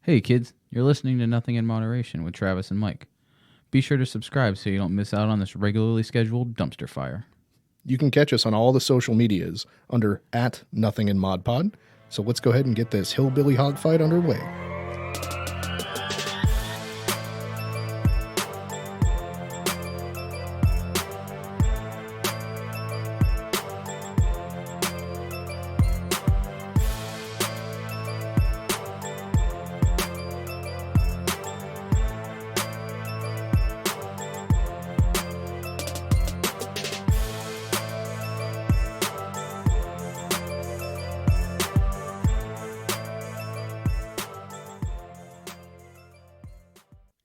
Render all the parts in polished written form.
Hey kids, you're listening to Nothing in Moderation with Travis and Mike. Be sure to subscribe so you don't miss out on this regularly scheduled dumpster fire. You can catch us on all the social medias under @NothingInModPod. So let's go ahead and get this hillbilly hog fight underway.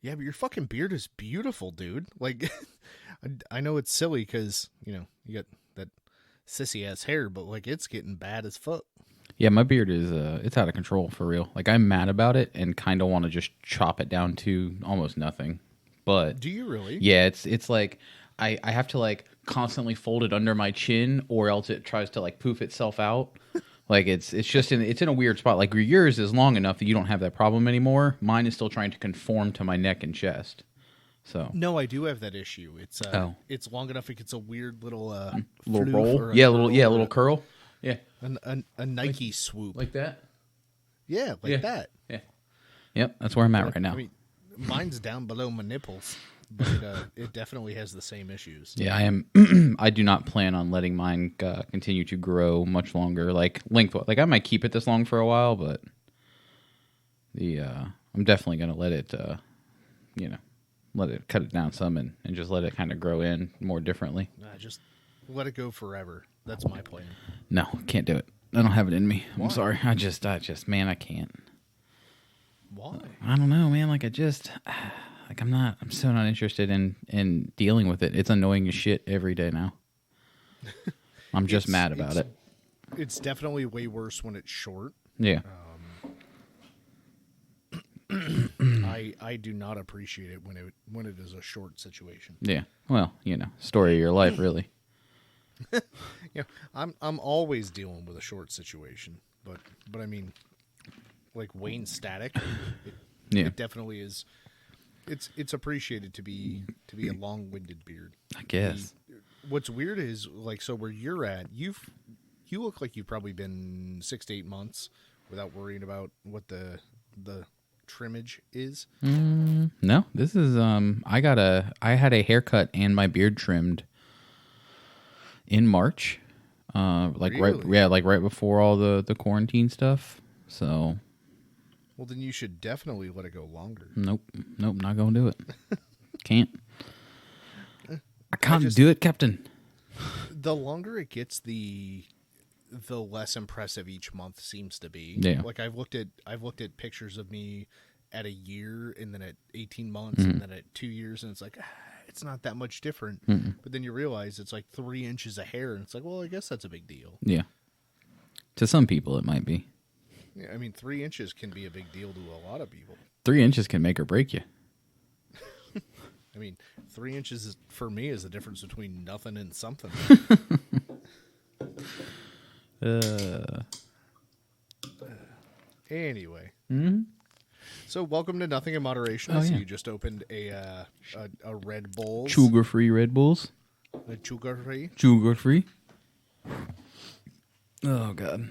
Yeah, but your fucking beard is beautiful, dude. Like, I know it's silly because, you got that sissy-ass hair, but, like, it's getting bad as fuck. Yeah, my beard is it's out of control for real. Like, I'm mad about it and kind of want to just chop it down to almost nothing. But do you really? Yeah, it's like I have to like constantly fold it under my chin, or else it tries to like poof itself out. Like it's just in a weird spot. Like yours is long enough that you don't have that problem anymore. Mine is still trying to conform to my neck and chest. So no, I do have that issue. It's long enough. It gets a weird little little roll. Yeah, little curl. Yeah, a Nike swoop like that. Yeah, that. Yeah, yep. That's where I'm at right now. I mean, mine's down below my nipples, but it definitely has the same issues. Yeah, I am. I do not plan on letting mine continue to grow much longer. Like lengthwise, like I might keep it this long for a while, but I'm definitely gonna let it, let it cut it down some and just let it kind of grow in more differently. Just let it go forever. That's my plan. No, can't do it. I don't have it in me. Why? I'm sorry. I just, man, I can't. Why? I don't know, man. Like I'm so not interested in dealing with it. It's annoying as shit every day now. I'm just mad about it. It's definitely way worse when it's short. Yeah. I do not appreciate it when it is a short situation. Yeah. Well, story of your life, really. I'm always dealing with a short situation, but I mean, like Wayne Static, it definitely is. It's appreciated to be a long-winded beard, I guess. What's weird is like, so where you're at, you look like you've probably been 6 to 8 months without worrying about what the trimmage is. No, this is I had a haircut and my beard trimmed in March, Really? right before all the quarantine stuff. So, well, then you should definitely let it go longer. Nope, not gonna do it. Can't. I can't do it, Captain. The longer it gets, the less impressive each month seems to be. Yeah. Like I've looked at pictures of me at a year, and then at 18 months, and then at 2 years, and it's like, it's not that much different. But then you realize it's like 3 inches of hair, and it's like, well, I guess that's a big deal. Yeah. To some people, it might be. Yeah, I mean, 3 inches can be a big deal to a lot of people. 3 inches can make or break you. I mean, 3 inches for me is the difference between nothing and something. Anyway. So welcome to Nothing in Moderation. I see you just opened a Red Bull. Sugar-free Red Bulls. A sugar-free. Sugar-free. Oh, God.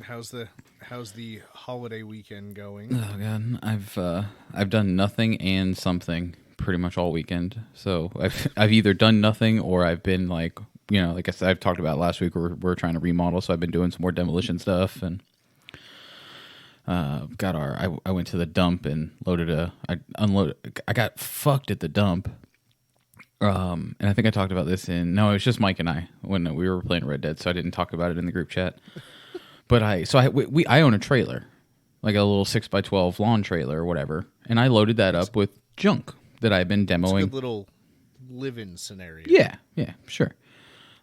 How's the holiday weekend going? Oh, God. I've done nothing and something pretty much all weekend. So I've either done nothing or I've been like, like I said, I've talked about last week, we're trying to remodel, so I've been doing some more demolition stuff, and I went to the dump and I got fucked at the dump. And I think I talked about this it was just Mike and I when we were playing Red Dead, so I didn't talk about it in the group chat. But I own a trailer, like a little 6x12 lawn trailer or whatever, and I loaded that up with junk that I've been demoing. It's a good little live-in scenario. Yeah, sure.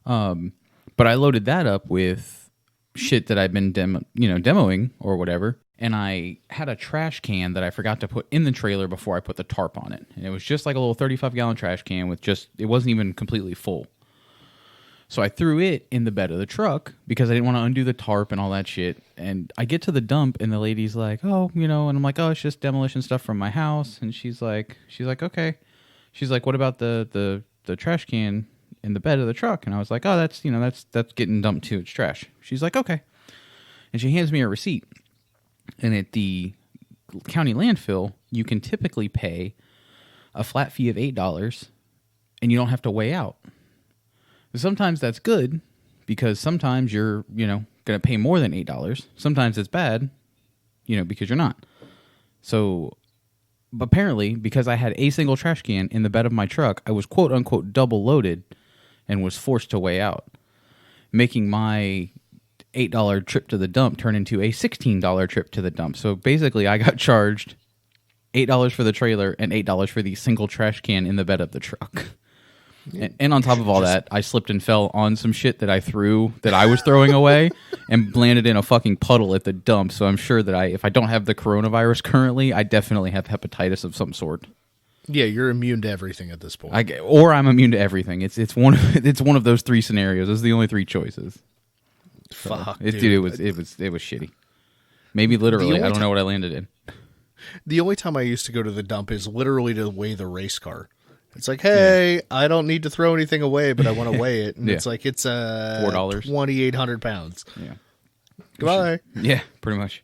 But I loaded that up with shit that I've been demoing or whatever, and I had a trash can that I forgot to put in the trailer before I put the tarp on it, and it was just like a little 35-gallon trash can with it wasn't even completely full. So I threw it in the bed of the truck because I didn't want to undo the tarp and all that shit. And I get to the dump and the lady's like, oh, and I'm like, oh, it's just demolition stuff from my house. And she's like, okay. She's like, what about the trash can in the bed of the truck? And I was like, oh, that's getting dumped too. It's trash. She's like, okay. And she hands me a receipt. And at the county landfill, you can typically pay a flat fee of $8 and you don't have to weigh out. Sometimes that's good because sometimes you're, going to pay more than $8. Sometimes it's bad, because you're not. So apparently, because I had a single trash can in the bed of my truck, I was quote unquote double loaded and was forced to weigh out, making my $8 trip to the dump turn into a $16 trip to the dump. So basically, I got charged $8 for the trailer and $8 for the single trash can in the bed of the truck. And on top of all that, I slipped and fell on some shit that I was throwing away and landed in a fucking puddle at the dump. So I'm sure that if I don't have the coronavirus currently, I definitely have hepatitis of some sort. Yeah, you're immune to everything at this point. Or I'm immune to everything. It's one of those three scenarios. Those are the only three choices. Fuck, dude, it was shitty. Maybe literally, I don't know what I landed in. The only time I used to go to the dump is literally to weigh the race car. It's like, hey, I don't need to throw anything away, but I want to weigh it. And it's like, it's $4. 2,800 pounds. Yeah. Goodbye. Yeah, pretty much.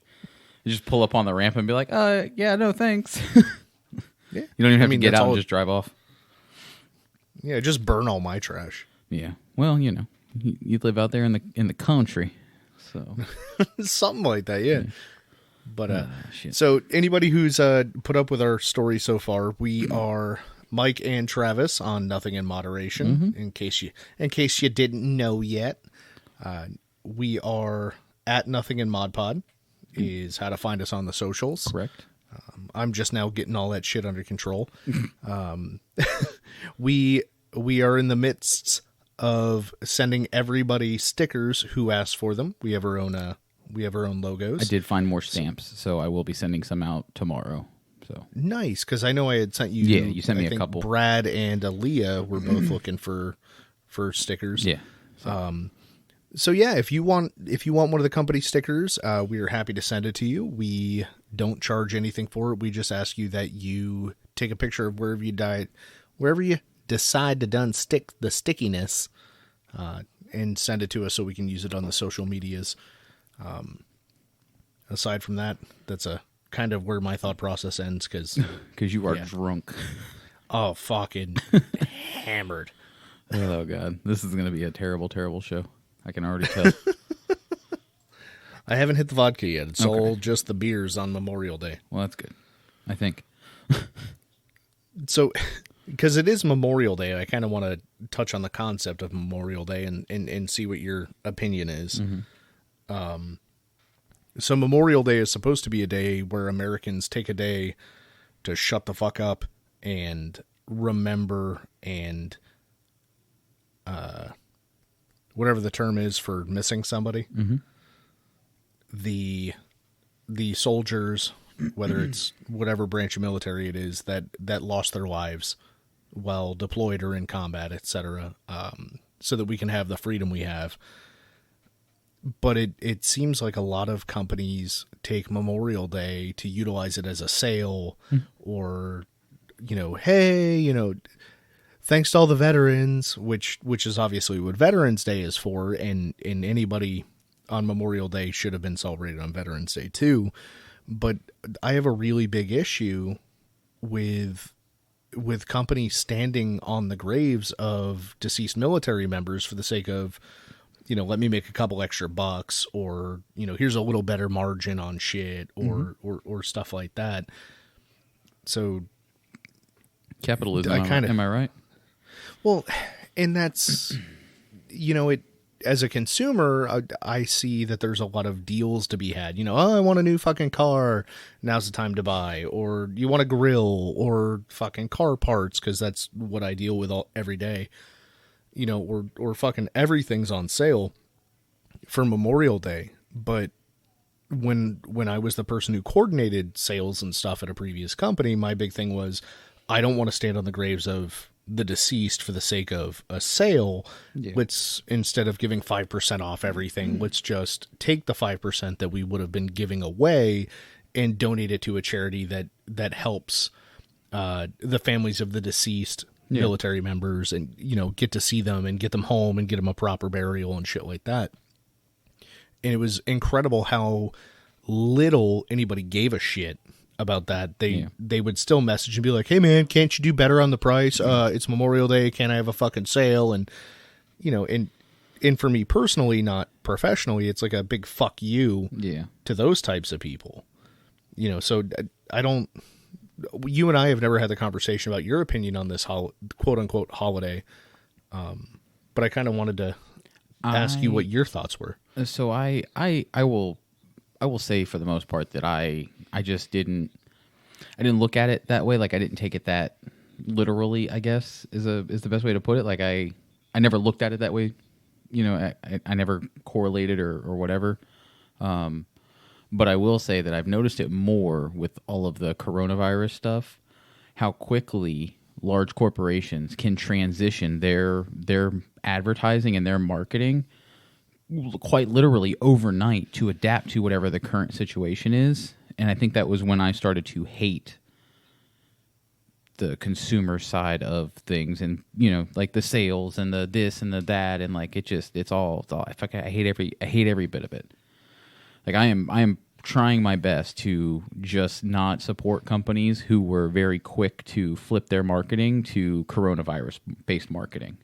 You just pull up on the ramp and be like, yeah, no, thanks. Yeah. You don't even have to get out and just drive off. Yeah, just burn all my trash. Yeah. Well, you live out there in the country. So something like that, yeah. But so anybody who's put up with our story so far, we are Mike and Travis on Nothing in Moderation. In case you didn't know yet, we are at Nothing in Mod Pod is how to find us on the socials. Correct. I'm just now getting all that shit under control. We are in the midst of sending everybody stickers who asked for them. We have our own logos. I did find more stamps, so I will be sending some out tomorrow. So nice, because I know I had sent you. Yeah, you sent me a couple. Brad and Aaliyah were both looking for stickers. Yeah. So yeah, if you want one of the company stickers, we are happy to send it to you. We don't charge anything for it. We just ask you that you take a picture of wherever you decide to done stick the stickiness, and send it to us so we can use it on the social medias. Aside from that, that's a kind of where my thought process ends because you are drunk. Oh, fucking hammered. Oh God, this is going to be a terrible, terrible show. I can already tell. I haven't hit the vodka yet. It's all just the beers on Memorial Day. Well, that's good. I think. So, because it is Memorial Day, I kind of want to touch on the concept of Memorial Day and see what your opinion is. So Memorial Day is supposed to be a day where Americans take a day to shut the fuck up and remember and whatever the term is for missing somebody. The soldiers, whether it's whatever branch of military it is that lost their lives while deployed or in combat, etc., so that we can have the freedom we have. But it seems like a lot of companies take Memorial Day to utilize it as a sale or, hey, thanks to all the veterans, which is obviously what Veterans Day is for. And anybody on Memorial Day should have been celebrated on Veterans Day too. But I have a really big issue with companies standing on the graves of deceased military members for the sake of, let me make a couple extra bucks, or, here's a little better margin on shit, or stuff like that. So capitalism, am I right? Well, and that's, as a consumer, I see that there's a lot of deals to be had. I want a new fucking car. Now's the time to buy. Or you want a grill or fucking car parts, because that's what I deal with every day. Or fucking everything's on sale for Memorial Day. But when I was the person who coordinated sales and stuff at a previous company, my big thing was I don't want to stand on the graves of the deceased for the sake of a sale. Yeah. Let's, instead of giving 5% off everything, let's just take the 5% that we would have been giving away and donate it to a charity that helps the families of the deceased military members, and, you know, get to see them and get them home and get them a proper burial and shit like that. And it was incredible how little anybody gave a shit about that. They would still message and be like, hey man, can't you do better on the price? It's Memorial Day, can't I have a fucking sale? And, you know, and for me personally, not professionally, it's like a big fuck you to those types of people. You know, so I don't, you and I have never had the conversation about your opinion on this quote unquote holiday. But I kind of wanted to ask you what your thoughts were. So I will say for the most part that I didn't look at it that way. Like, I didn't take it that literally, I guess is the best way to put it. Like, I never looked at it that way. You know, I never correlated or whatever. But I will say that I've noticed it more with all of the coronavirus stuff, how quickly large corporations can transition their advertising and their marketing quite literally overnight to adapt to whatever the current situation is. And I think that was when I started to hate the consumer side of things, and, you know, like the sales and the this and the that, and like it's all I hate every bit of it. Like, I am trying my best to just not support companies who were very quick to flip their marketing to coronavirus-based marketing.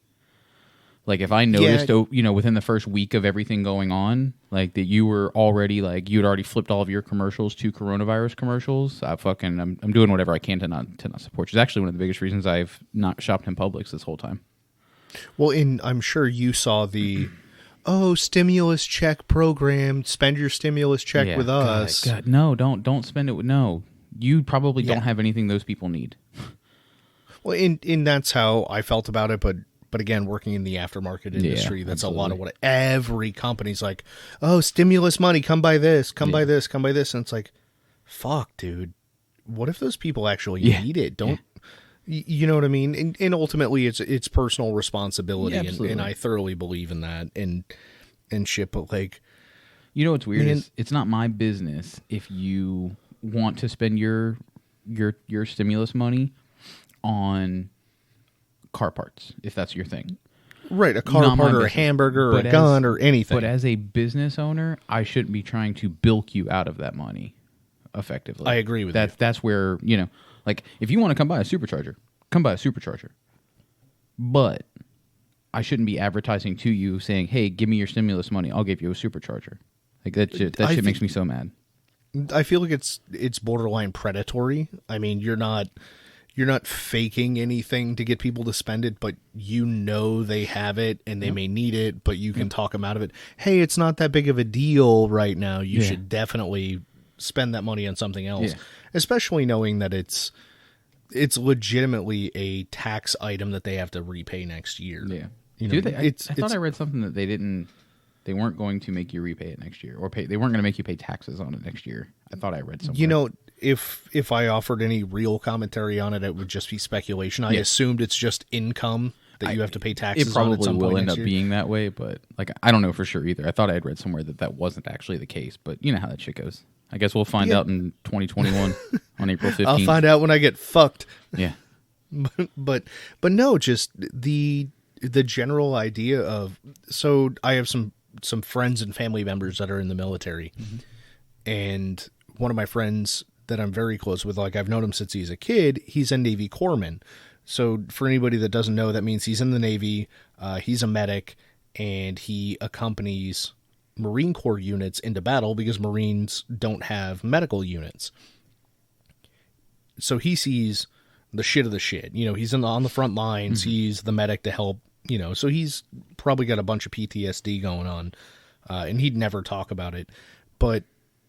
Like, if I noticed, you know, within the first week of everything going on, like, that you were already, like, you'd already flipped all of your commercials to coronavirus commercials, I'm doing whatever I can to not support. It's actually one of the biggest reasons I've not shopped in Publix this whole time. Well, I'm sure you saw the stimulus check program. Spend your stimulus check with us. God, no, don't spend it with You probably don't have anything those people need. Well, and that's how I felt about it, but again, working in the aftermarket industry, that's absolutely a lot of what every company's like, oh, stimulus money, come buy this, come buy this, come buy this. And it's like, fuck, dude, what if those people actually need it? Don't, you know what I mean? And ultimately it's personal responsibility. And I thoroughly believe in that and shit. But like, you know, what's weird is it's not my business if you want to spend your stimulus money on car parts, if that's your thing. Right, a car part or a hamburger or a gun or anything. But as a business owner, I shouldn't be trying to bilk you out of that money effectively. I agree with you. That's where, you know, like, if you want to come buy a supercharger, come buy a supercharger. But I shouldn't be advertising to you saying, hey, give me your stimulus money, I'll give you a supercharger. Like, that shit makes me so mad. I feel like it's borderline predatory. I mean, you're not faking anything to get people to spend it, but you know they have it and they may need it, but you can talk them out of it. Hey, it's not that big of a deal right now. You should definitely spend that money on something else, especially knowing that it's legitimately a tax item that they have to repay next year. Yeah. You know, I thought I read something that they weren't going to make you repay it next year, or they weren't going to make you pay taxes on it next year. I thought I read something. You know, if I offered any real commentary on it, it would just be speculation. I assumed it's just income that you have to pay taxes on. It probably will end up being that way, but like, I don't know for sure either. I thought I had read somewhere that wasn't actually the case, but you know how that shit goes. I guess we'll find out in 2021 on April 15th. I'll find out when I get fucked. Yeah. But no, just the general idea of, so I have some friends and family members that are in the military, and one of my friends that I'm very close with, like, I've known him since he's a kid, he's a Navy corpsman. So for anybody that doesn't know, that means he's in the Navy, he's a medic, and he accompanies Marine Corps units into battle because Marines don't have medical units. So he sees the shit of the shit. You know, he's on the front lines, he's the medic to help, you know, so he's probably got a bunch of PTSD going on, and he'd never talk about it. But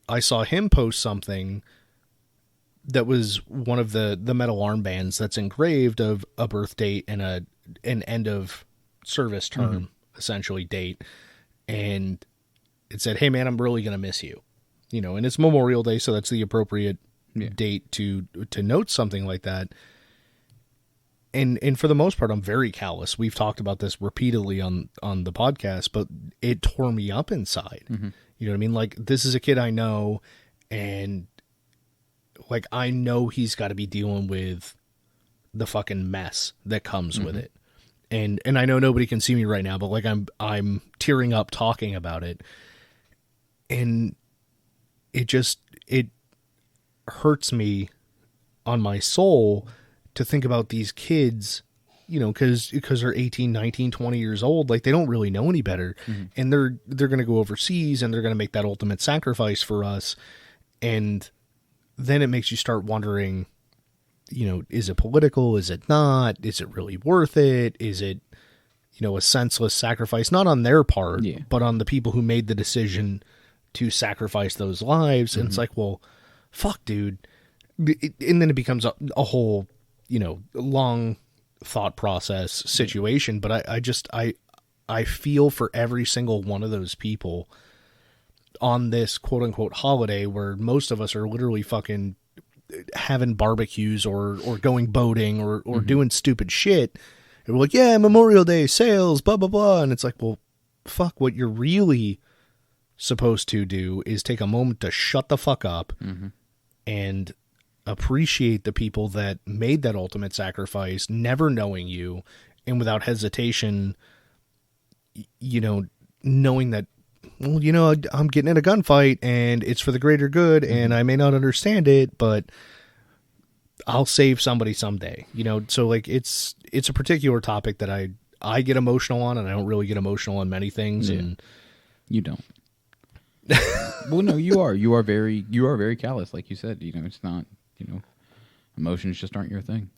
I saw him post something that was one of the metal armbands that's engraved of a birth date and an end of service term, essentially, date. And it said, hey man, I'm really going to miss you, you know, and it's Memorial Day. So that's the appropriate date to note something like that. and for the most part, I'm very callous. We've talked about this repeatedly on the podcast, but it tore me up inside. Mm-hmm. You know what I mean? Like, this is a kid I know, and like, I know he's got to be dealing with the fucking mess that comes with it. And I know nobody can see me right now, but like, I'm tearing up talking about it. And it hurts me on my soul to think about these kids, you know, because they're 18, 19, 20 years old. Like, they don't really know any better. And they're going to go overseas and they're going to make that ultimate sacrifice for us. And then it makes you start wondering, you know, is it political? Is it not? Is it really worth it? Is it, you know, a senseless sacrifice, not on their part, but on the people who made the decision to sacrifice those lives? And it's like, well, fuck, dude. And then it becomes a whole, you know, long thought process situation. But I feel for every single one of those people on this quote unquote holiday where most of us are literally fucking having barbecues or going boating or doing stupid shit. And we're like, yeah, Memorial Day sales, blah, blah, blah. And it's like, well, fuck, what you're really supposed to do is take a moment to shut the fuck up and appreciate the people that made that ultimate sacrifice, never knowing you, and without hesitation, you know, knowing that, well, you know, I'm getting in a gunfight and it's for the greater good and I may not understand it, but I'll save somebody someday, you know? So like, it's a particular topic that I get emotional on, and I don't really get emotional on many things. Yeah. And you don't. Well, no, you are very callous. Like you said, you know, it's not, you know, emotions just aren't your thing.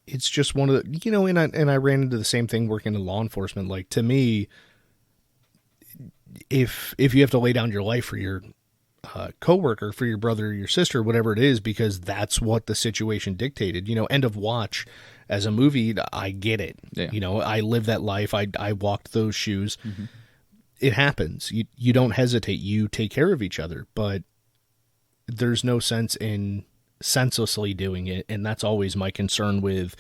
It's just one of the, you know, and I ran into the same thing working in law enforcement. Like, to me, if you have to lay down your life for your coworker, for your brother or your sister, whatever it is, because that's what the situation dictated, you know, End of Watch as a movie, I get it. Yeah. You know, I lived that life. I walked those shoes. It happens. You don't hesitate. You take care of each other, but there's no sense in senselessly doing it. And that's always my concern with,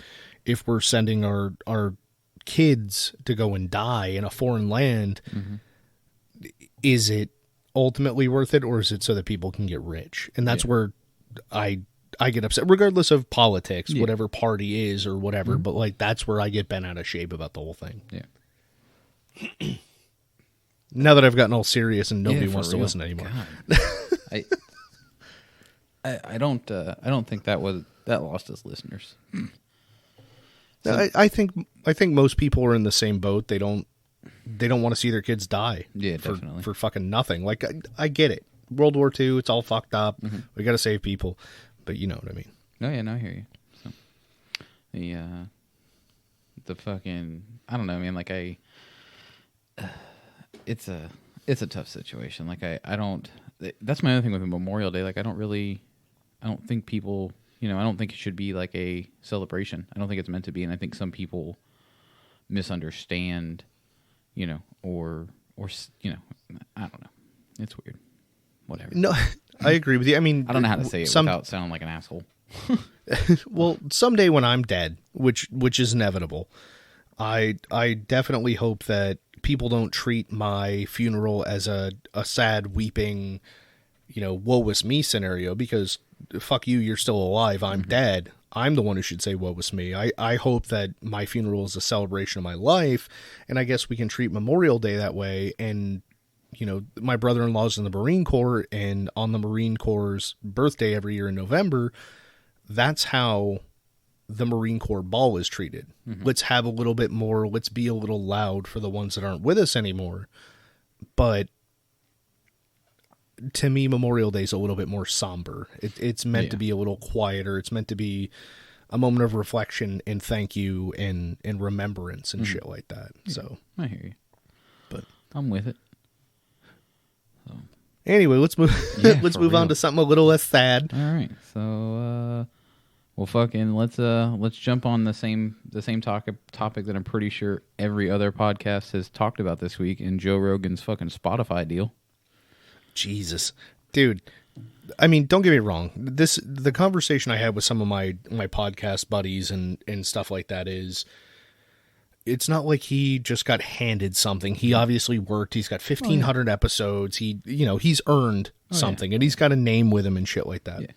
if we're sending our kids to go and die in a foreign land, is it ultimately worth it, or is it so that people can get rich? And that's where I get upset, regardless of politics, whatever party is or whatever. But like, that's where I get bent out of shape about the whole thing. Yeah. Now that I've gotten all serious and nobody Yeah, wants for to real. listen anymore. I don't think that lost us listeners. I think most people are in the same boat. They don't want to see their kids die. Yeah, definitely. For fucking nothing. Like, I get it. World War II, it's all fucked up. We got to save people, but you know what I mean. No, yeah, no, I hear you. So, the fucking, I don't know, man. Like, it's a tough situation. Like, I don't. That's my other thing with Memorial Day. Like, I don't think people, you know, I don't think it should be like a celebration. I don't think it's meant to be, and I think some people misunderstand, you know, or you know, I don't know. It's weird. Whatever. No, I agree with you. I mean, I don't know how to say it without sounding like an asshole. Well, someday when I'm dead, which is inevitable, I definitely hope that people don't treat my funeral as a sad, weeping, you know, woe is me scenario, because fuck you, you're still alive, I'm dead. I'm the one who should say woe is me. I hope that my funeral is a celebration of my life, and I guess we can treat Memorial Day that way. And, you know, my brother-in-law's in the Marine Corps, and on the Marine Corps' birthday every year in November, that's how the Marine Corps ball is treated. Let's have a little bit more, let's be a little loud for the ones that aren't with us anymore. But to me, Memorial Day is a little bit more somber. It's meant to be a little quieter. It's meant to be a moment of reflection and thank you and remembrance and shit like that. Yeah, so I hear you, but I'm with it. So anyway, let's move. Yeah, let's for move real. on to something a little less sad. All right, so well, fucking let's jump on the same topic that I'm pretty sure every other podcast has talked about this week, in Joe Rogan's fucking Spotify deal. Jesus, dude, I mean, don't get me wrong. The conversation I had with some of my podcast buddies and stuff like that is, it's not like he just got handed something. He obviously worked. He's got 1,500 episodes. He's earned something, and he's got a name with him and shit like that. Yeah.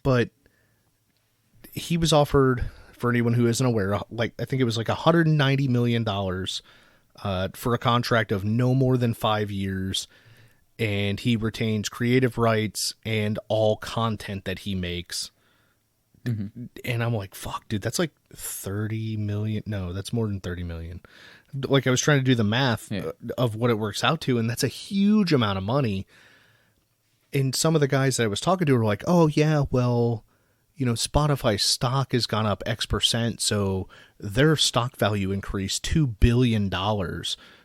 But he was offered, for anyone who isn't aware, like I think it was like $190 million for a contract of no more than 5 years, and he retains creative rights and all content that he makes. Mm-hmm. And I'm like, fuck, dude, that's like 30 million. No, that's more than 30 million. Like, I was trying to do the math of what it works out to, and that's a huge amount of money. And some of the guys that I was talking to were like, oh yeah, well, Spotify's stock has gone up X%, so their stock value increased $2 billion.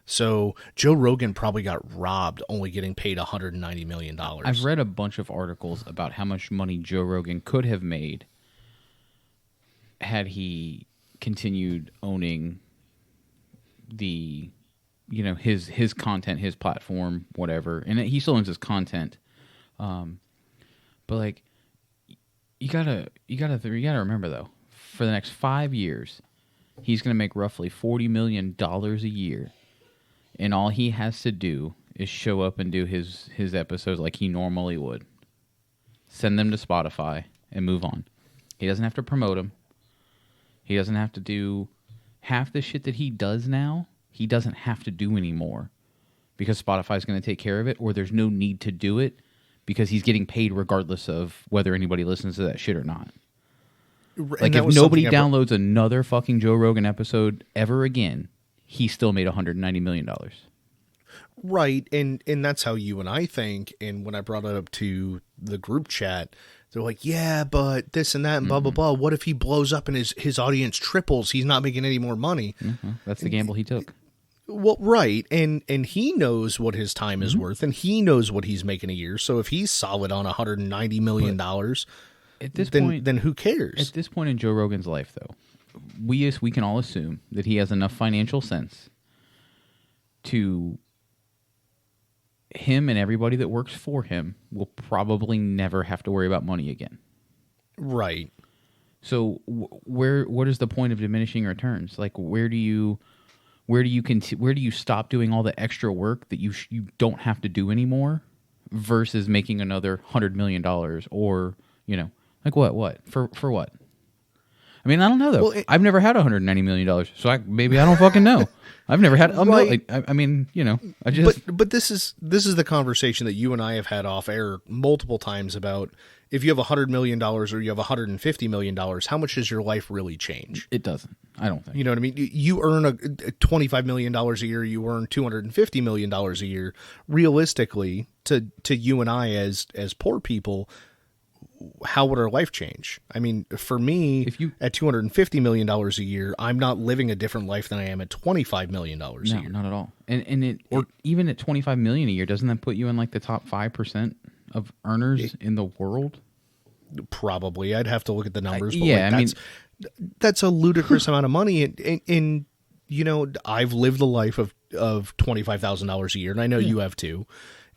So Joe Rogan probably got robbed, only getting paid $190 million. I've read a bunch of articles about how much money Joe Rogan could have made had he continued owning the, his content, his platform, whatever. And he still owns his content. But like, you gotta remember though, for the next 5 years, he's gonna make roughly $40 million a year, and all he has to do is show up and do his episodes like he normally would. Send them to Spotify and move on. He doesn't have to promote them. He doesn't have to do half the shit that he does now. He doesn't have to do anymore because Spotify's going to take care of it, or there's no need to do it because he's getting paid regardless of whether anybody listens to that shit or not. Like, if nobody downloads another fucking Joe Rogan episode ever again, he still made $190 million. Right, and that's how you and I think. And when I brought it up to the group chat, they're like, yeah, but this and that and blah, blah, blah. What if he blows up and his audience triples? He's not making any more money. Mm-hmm. That's the gamble he took. Well, right, and he knows what his time is worth, and he knows what he's making a year. So if he's solid on $190 million, at this point, then who cares? At this point in Joe Rogan's life, though, we can all assume that he has enough financial sense to... him and everybody that works for him will probably never have to worry about money again. Right. So what is the point of diminishing returns? Like, where do you stop doing all the extra work that you don't have to do anymore versus making another $100 million or, like what? For what? I mean, I don't know, though. Well, I've never had $190 million, so maybe I don't fucking know. I've never had... Right. I mean, I just... But this is the conversation that you and I have had off air multiple times about if you have $100 million or you have $150 million, how much does your life really change? It doesn't. I don't think. You know what I mean? You earn a $25 million a year, you earn $250 million a year. Realistically, to you and I as poor people... how would our life change? I mean, for me, at $250 million a year, I'm not living a different life than I am at $25 million a year. No, not at all. And even at $25 million a year, doesn't that put you in like the top 5% of earners in the world? Probably. I'd have to look at the numbers. But yeah, that's a ludicrous amount of money. And I've lived the life of $25,000 a year, and I know you have too.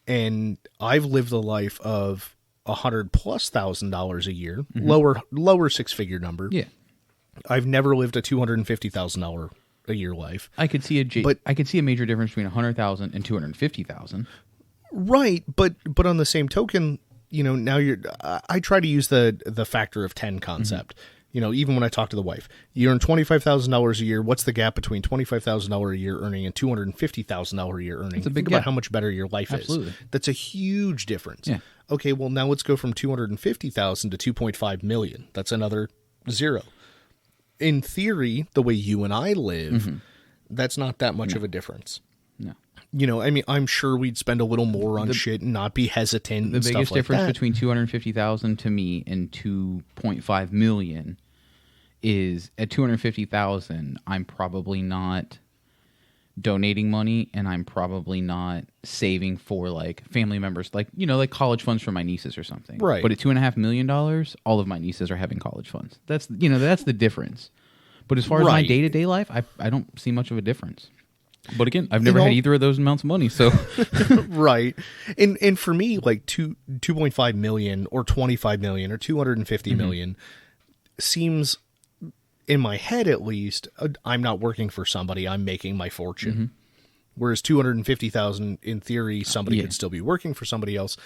And I've lived the life of $100,000+ a year, lower six-figure number. Yeah, I've never lived a $250,000 a year life. I could see a major difference between $100,000 and $250,000. Right, but on the same token, now I try to use the factor of 10 concept. Even when I talk to the wife, you earn $25,000 a year. What's the gap between $25,000 a year earning and $250,000 a year earning? It's a big Think gap. about how much better your life Absolutely. is. That's a huge difference. Yeah. Okay, well now let's go from $250,000 to $2.5 million. That's another zero. In theory, the way you and I live, that's not that much of a difference. No. I mean, I'm sure we'd spend a little more on shit and not be hesitant. The biggest difference between $250,000 to me and $2.5 million is at $250,000, I'm probably not donating money, and I'm probably not saving for like family members, like like college funds for my nieces or something. Right. But at $2.5 million, all of my nieces are having college funds. That's that's the difference. But as far as my day-to-day life, I don't see much of a difference. But again, I've never had either of those amounts of money, so right. And for me, like 2.5 million or 25 million or 250 million seems, in my head at least, I'm not working for somebody, I'm making my fortune. Whereas 250,000, in theory, somebody could still be working for somebody else.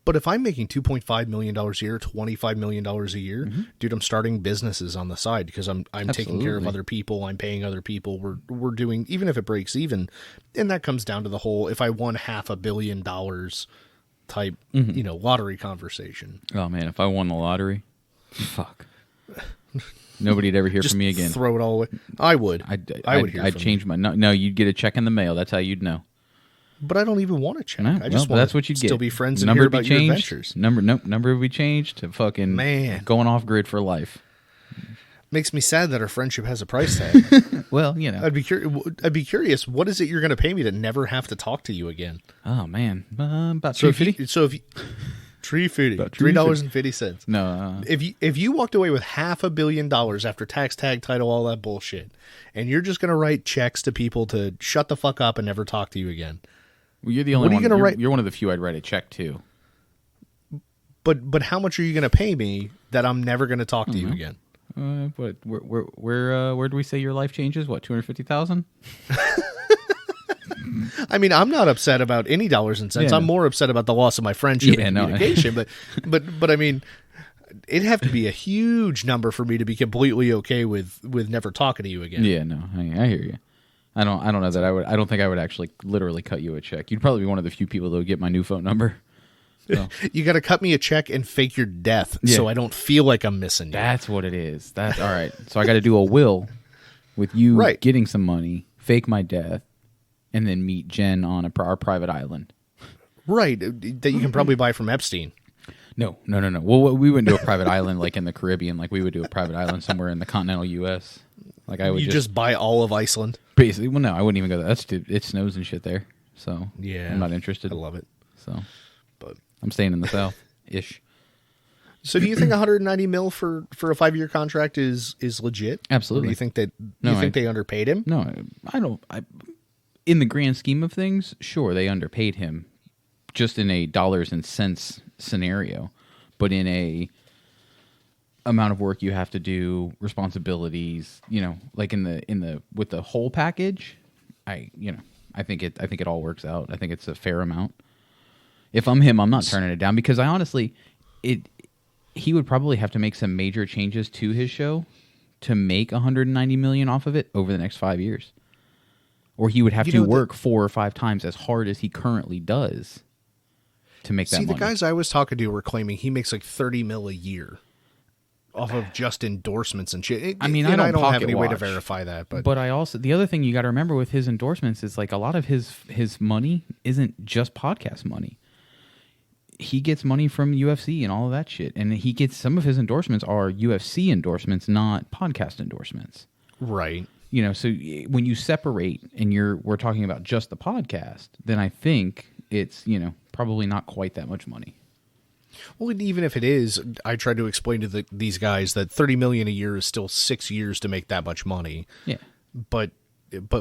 But if I'm making $2.5 million a year, $25 million a year, dude, I'm starting businesses on the side because I'm taking care of other people. I'm paying other people. We're doing, even if it breaks even. And that comes down to the whole, if I won $500 million type, lottery conversation. oh man, if I won the lottery, fuck. Nobody'd ever hear from me again. Throw it all away. I would. I'd change my no. You'd get a check in the mail. That's how you'd know. But I don't even want to check. No, I just want that's what you'd still get. be friends and number hear would about be your changed. adventures. Number would be changed to fucking going off grid for life. Makes me sad that our friendship has a price tag. Well, I'd be curious. What is it you're going to pay me to never have to talk to you again? Oh man, about So $350. if you $3.50. No, If you walked away with $500 million after tax, tag, title, all that bullshit, and you're just going to write checks to people to shut the fuck up and never talk to you again. well, you're the only What are one. you gonna write? You're one of the few I'd write a check to. But how much are you going to pay me that I'm never going to talk to you again? What? Where do we say your life changes? What, 250,000? I mean, I'm not upset about any dollars and cents. Yeah, I'm more upset about the loss of my friendship and communication. But I mean, it'd have to be a huge number for me to be completely okay with never talking to you again. Yeah, no, I hear you. I don't know that I don't think I would actually literally cut you a check. You'd probably be one of the few people that would get my new phone number. So. You got to cut me a check and fake your death so I don't feel like I'm missing you. That's what it is. That's all right. So I got to do a will with you getting some money, fake my death, and then meet Jen on our private island. Right, that you can probably buy from Epstein. No. Well, we wouldn't do a private island like in the Caribbean. Like we would do a private island somewhere in the continental U.S. Like I would just buy all of Iceland. Basically, well, no, I wouldn't even go there. It snows and shit there, so yeah, I'm not interested. I love it. So, but I'm staying in the South ish. So, do you think 190 mil for a 5-year contract is legit? Absolutely. Or do you think that they underpaid him? No, I don't. In the grand scheme of things, sure, they underpaid him, just in a dollars and cents scenario, but in a amount of work you have to do, responsibilities, like in the with the whole package, I think it all works out. I think it's a fair amount. If I'm him, I'm not turning it down because I honestly, he would probably have to make some major changes to his show to make 190 million off of it over the next 5 years. Or he would have to work 4 or 5 times as hard as he currently does to make that money. See, the guys I was talking to were claiming he makes like 30 mil a year off of just endorsements and shit. I don't have any way to verify that. But I also, the other thing you got to remember with his endorsements is like a lot of his money isn't just podcast money. He gets money from UFC and all of that shit. And he gets, some of his endorsements are UFC endorsements, not podcast endorsements. Right. So when you separate and we're talking about just the podcast, then I think it's, probably not quite that much money. Well, even if it is, I tried to explain to these guys that 30 million a year is still 6 years to make that much money. Yeah. But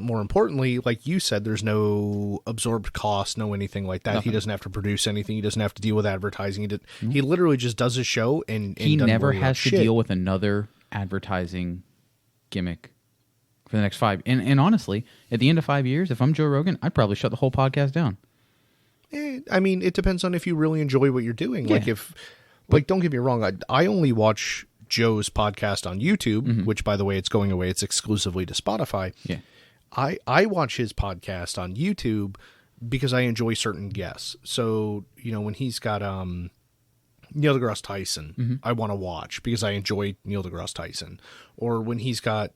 more importantly, like you said, there's no absorbed cost, no anything like that. Nothing. He doesn't have to produce anything. He doesn't have to deal with advertising. He literally just does his show and he never has to deal with another advertising gimmick for the next 5. And honestly, at the end of 5 years, if I'm Joe Rogan, I'd probably shut the whole podcast down. I mean, it depends on if you really enjoy what you're doing. Yeah. Like, don't get me wrong. I only watch Joe's podcast on YouTube, which, by the way, it's going away. It's exclusively to Spotify. Yeah. I watch his podcast on YouTube because I enjoy certain guests. So, when he's got Neil deGrasse Tyson, I want to watch because I enjoy Neil deGrasse Tyson. Or when he's got,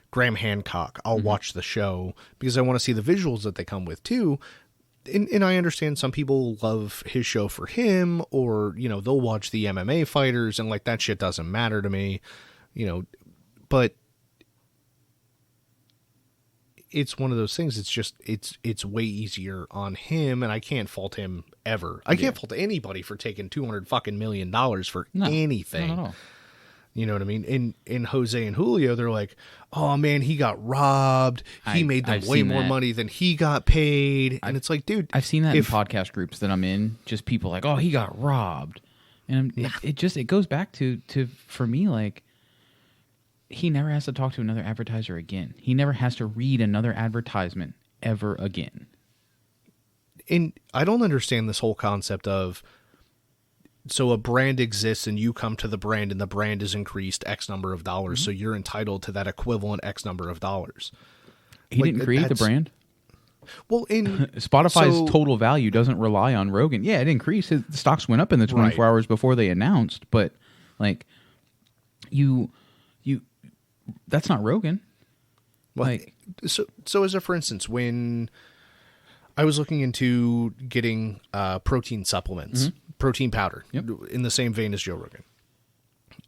Graham Hancock, I'll watch the show because I want to see the visuals that they come with too. And I understand some people love his show for him, or, they'll watch the MMA fighters and like that shit doesn't matter to me, but it's one of those things. It's just, it's way easier on him, and I can't fault him ever. I can't fault anybody for taking $200 fucking million for anything. Not at all. You know what I mean? In Jose and Julio, they're like, oh man, he got robbed. He made them I've way seen more that. money than he got paid. And it's like, dude, I've seen that in podcast groups that I'm in. Just people like, oh, he got robbed, and it goes back to for me, like, he never has to talk to another advertiser again. He never has to read another advertisement ever again. And I don't understand this whole concept of, so a brand exists and you come to the brand and the brand is increased X number of dollars. So you're entitled to that equivalent X number of dollars. He didn't create the brand. Well, in Spotify's total value doesn't rely on Rogan. Yeah, it increased. The stocks went up in the 24 hours before they announced, but like you that's not Rogan. Like, so as a for instance, when I was looking into getting protein supplements, protein powder, in the same vein as Joe Rogan,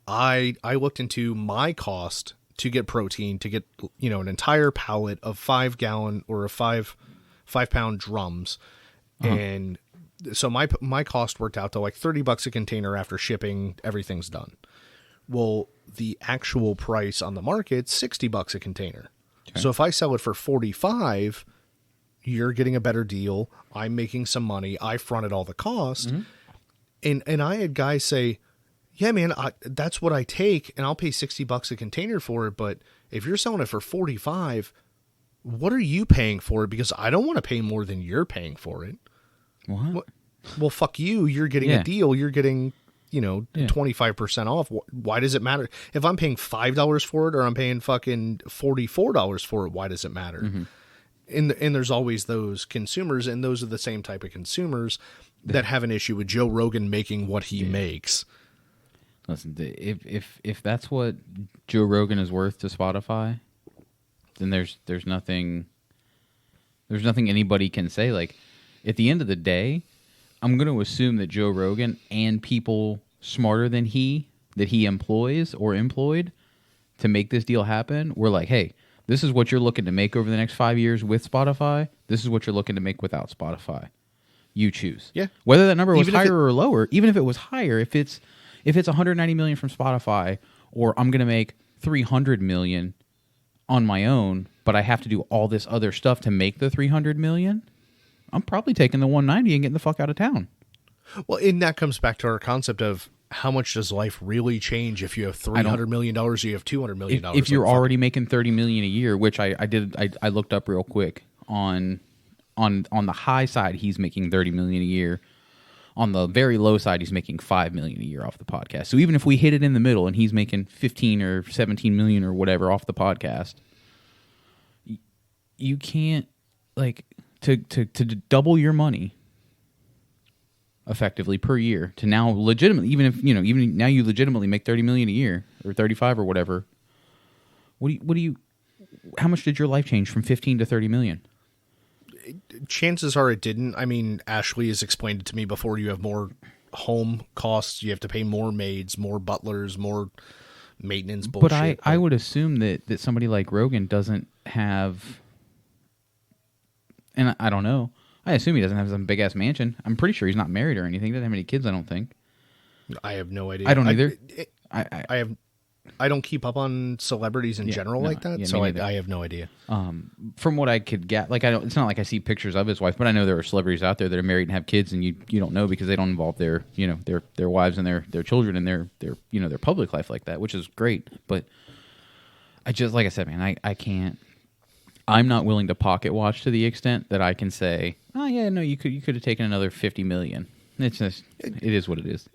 I looked into my cost to get protein, to get, you know, an entire pallet of 5 gallon or a 5 pound drums. And so my cost worked out to like $30 a container after shipping, everything's done. Well, the actual price on the market, $60 a container. Okay. So if I sell it for 45, you're getting a better deal. I'm making some money. I fronted all the cost. And I had guys say, yeah, man, that's what I take, and I'll pay $60 a container for it. But if you're selling it for 45, what are you paying for it? Because I don't want to pay more than you're paying for it. What? Well, fuck you. You're getting a deal. You're getting, 25% off. Why does it matter? If I'm paying $5 for it or I'm paying fucking $44 for it, why does it matter? And there's always those consumers, and those are the same type of consumers that have an issue with Joe Rogan making what he makes. Listen, if that's what Joe Rogan is worth to Spotify, then there's nothing anybody can say. Like, at the end of the day, I'm going to assume that Joe Rogan and people smarter than that he employs or employed to make this deal happen were like, hey, this is what you're looking to make over the next 5 years with Spotify. This is what you're looking to make without Spotify. You choose. Yeah. Whether that number was higher or lower, even if it was higher, if it's $190 million from Spotify, or I'm going to make $300 million on my own, but I have to do all this other stuff to make the $300 million, I'm probably taking the 190 and getting the fuck out of town. Well, and that comes back to our concept of how much does life really change if you have $300 million or you have $200 million? If you're already making $30 million a year, which I looked up real quick on the high side, he's making $30 million a year. On the very low side, he's making $5 million a year off the podcast. So even if we hit it in the middle and he's making 15 or 17 million or whatever off the podcast, you can't, like, to double your money effectively per year to now legitimately, even now you legitimately make 30 million a year or 35 or whatever. How much did your life change from 15 to 30 million? Chances are it didn't. I mean, Ashley has explained it to me before. You have more home costs. You have to pay more maids, more butlers, more maintenance bullshit. But I would assume that somebody like Rogan doesn't have, and I don't know, I assume he doesn't have some big-ass mansion. I'm pretty sure he's not married or anything. He doesn't have any kids, I don't think. I have no idea. I don't either. I don't keep up on celebrities in general like that, so I have no idea. From what I could get, like, it's not like I see pictures of his wife, but I know there are celebrities out there that are married and have kids, and you don't know because they don't involve their wives and their children in their public life like that, which is great. But I just, like I said, man, I can't. I'm not willing to pocket watch to the extent that I can say, oh yeah, no, you could have taken another $50 million. It's just, it is what it is.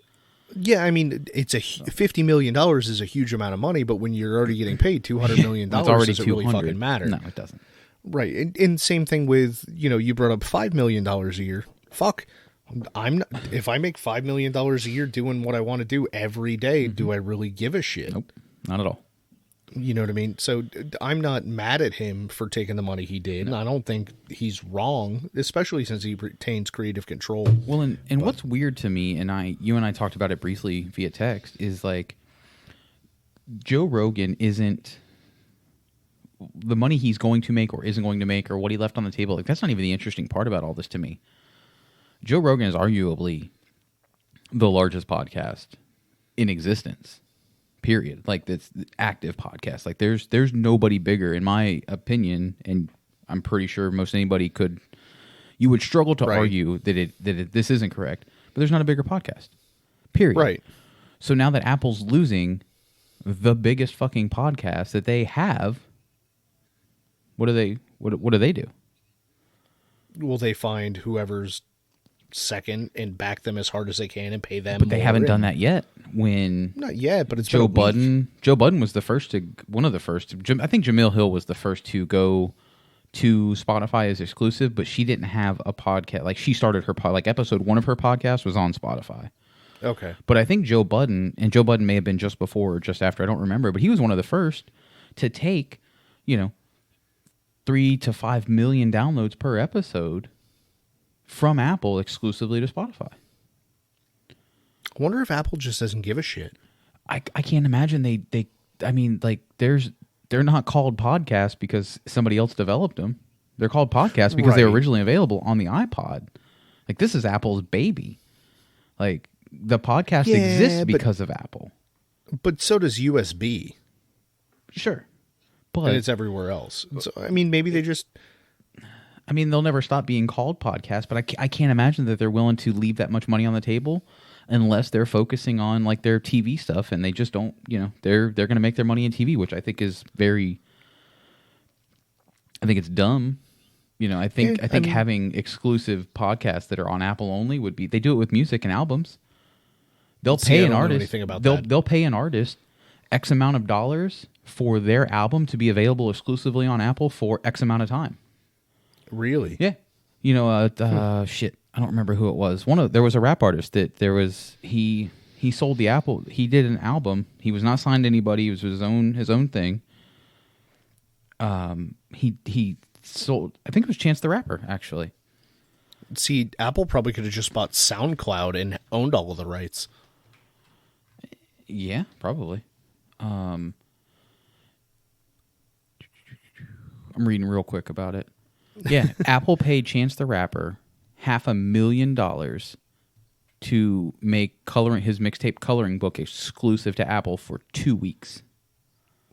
Yeah, I mean, it's $50 million is a huge amount of money, but when you're already getting paid $200 million, it's already does it really fucking matter? No, it doesn't. Right, and same thing with, you brought up $5 million a year. Fuck, if I make $5 million a year doing what I want to do every day, do I really give a shit? Nope, not at all. You know what I mean? So I'm not mad at him for taking the money he did. No. I don't think he's wrong, especially since he retains creative control. Well, and what's weird to me, and you and I talked about it briefly via text, is like Joe Rogan isn't the money he's going to make or isn't going to make or what he left on the table. Like, that's not even the interesting part about all this to me. Joe Rogan is arguably the largest podcast in existence. period. Like that's active podcast. Like there's nobody bigger in my opinion, and I'm pretty sure most anybody could. You would struggle to argue that this isn't correct, but there's not a bigger podcast. Period. Right. So now that Apple's losing the biggest fucking podcast that they have, what do they do? Will they find whoever's second and back them as hard as they can and pay them? But they haven't done that yet. Not yet, but it's Joe been a week. Budden. Joe Budden was one of the first. I think Jamil Hill was the first to go to Spotify as exclusive, but she didn't have a podcast. Like she started her episode 1 of her podcast was on Spotify. Okay. But I think Joe Budden may have been just before or just after, I don't remember, but he was one of the first to take, 3 to 5 million downloads per episode from Apple exclusively to Spotify. I wonder if Apple just doesn't give a shit. I can't imagine they're not called podcasts because somebody else developed them. They're called podcasts because they were originally available on the iPod. Like this is Apple's baby. Like the podcast exists because of Apple. But so does USB. Sure. But And it's everywhere else. So, I mean, maybe they just... they'll never stop being called podcasts, but I can't imagine that they're willing to leave that much money on the table unless they're focusing on like their TV stuff, and they just don't, they're going to make their money in TV, which I think is I think it's dumb. I think having exclusive podcasts that are on Apple only would be, they do it with music and albums. They'll pay an artist. They'll pay an artist X amount of dollars for their album to be available exclusively on Apple for X amount of time. Really? Yeah. Shit. I don't remember who it was. There was a rap artist that he sold the Apple. He did an album. He was not signed to anybody. It was his own thing. He sold, I think it was Chance the Rapper, actually. See, Apple probably could have just bought SoundCloud and owned all of the rights. Yeah, probably. I'm reading real quick about it. Yeah, Apple paid Chance the Rapper $500,000 to make his mixtape coloring book exclusive to Apple for 2 weeks.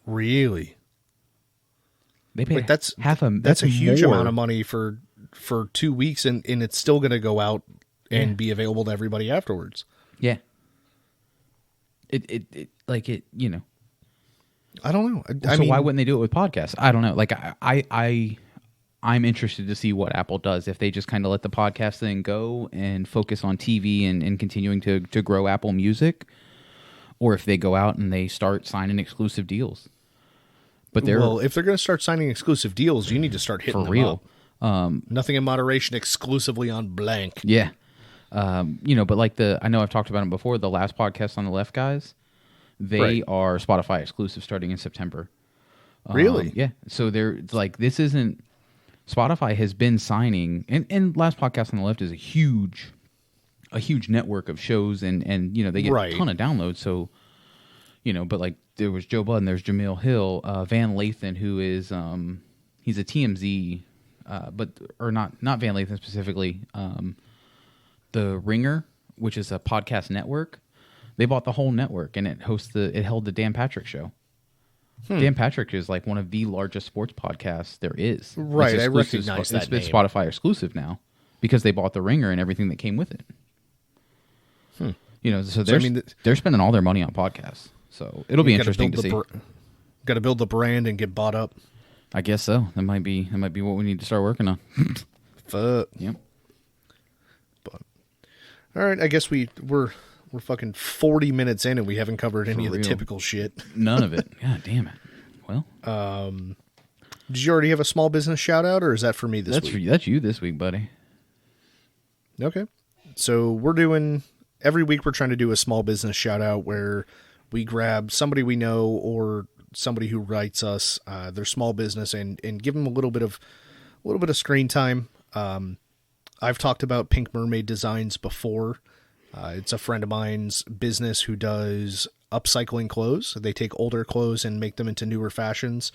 Really? They paid that's a huge amount of money for 2 weeks, and it's still going to go out and be available to everybody afterwards. Yeah. I don't know. Why wouldn't they do it with podcasts? I don't know. Like I'm interested to see what Apple does if they just kind of let the podcast thing go and focus on TV and continuing to grow Apple Music, or if they go out and they start signing exclusive deals. But if they're going to start signing exclusive deals, you need to start hitting for them real. up. Nothing in moderation, exclusively on blank. Yeah. But like I know I've talked about them before, the last podcast on the left guys, they are Spotify exclusive starting in September. Really? Yeah. So they're like, this isn't, Spotify has been signing, and last podcast on the left is a huge network of shows, and they get a ton of downloads. So, but like there was Joe Budden, there's Jamil Hill, Van Lathan, who is, he's a TMZ, not Van Lathan specifically, The Ringer, which is a podcast network. They bought the whole network, and it held the Dan Patrick Show. Dan Patrick is like one of the largest sports podcasts there is. Right, I recognize that It's name. Spotify exclusive now because they bought The Ringer and everything that came with it. So they're spending all their money on podcasts. So it'll be interesting to see. Got to build the brand and get bought up. I guess so. That might be what we need to start working on. Fuck. Yep. But all right, I guess we're fucking 40 minutes in and we haven't covered any of the typical shit. None of it. God damn it. Well, did you already have a small business shout out, or is that for me this week? That's you this week, buddy. Okay. So every week we're trying to do a small business shout out where we grab somebody we know or somebody who writes us their small business and give them a little bit of screen time. I've talked about Pink Mermaid Designs before. It's a friend of mine's business who does upcycling clothes. They take older clothes and make them into newer fashions.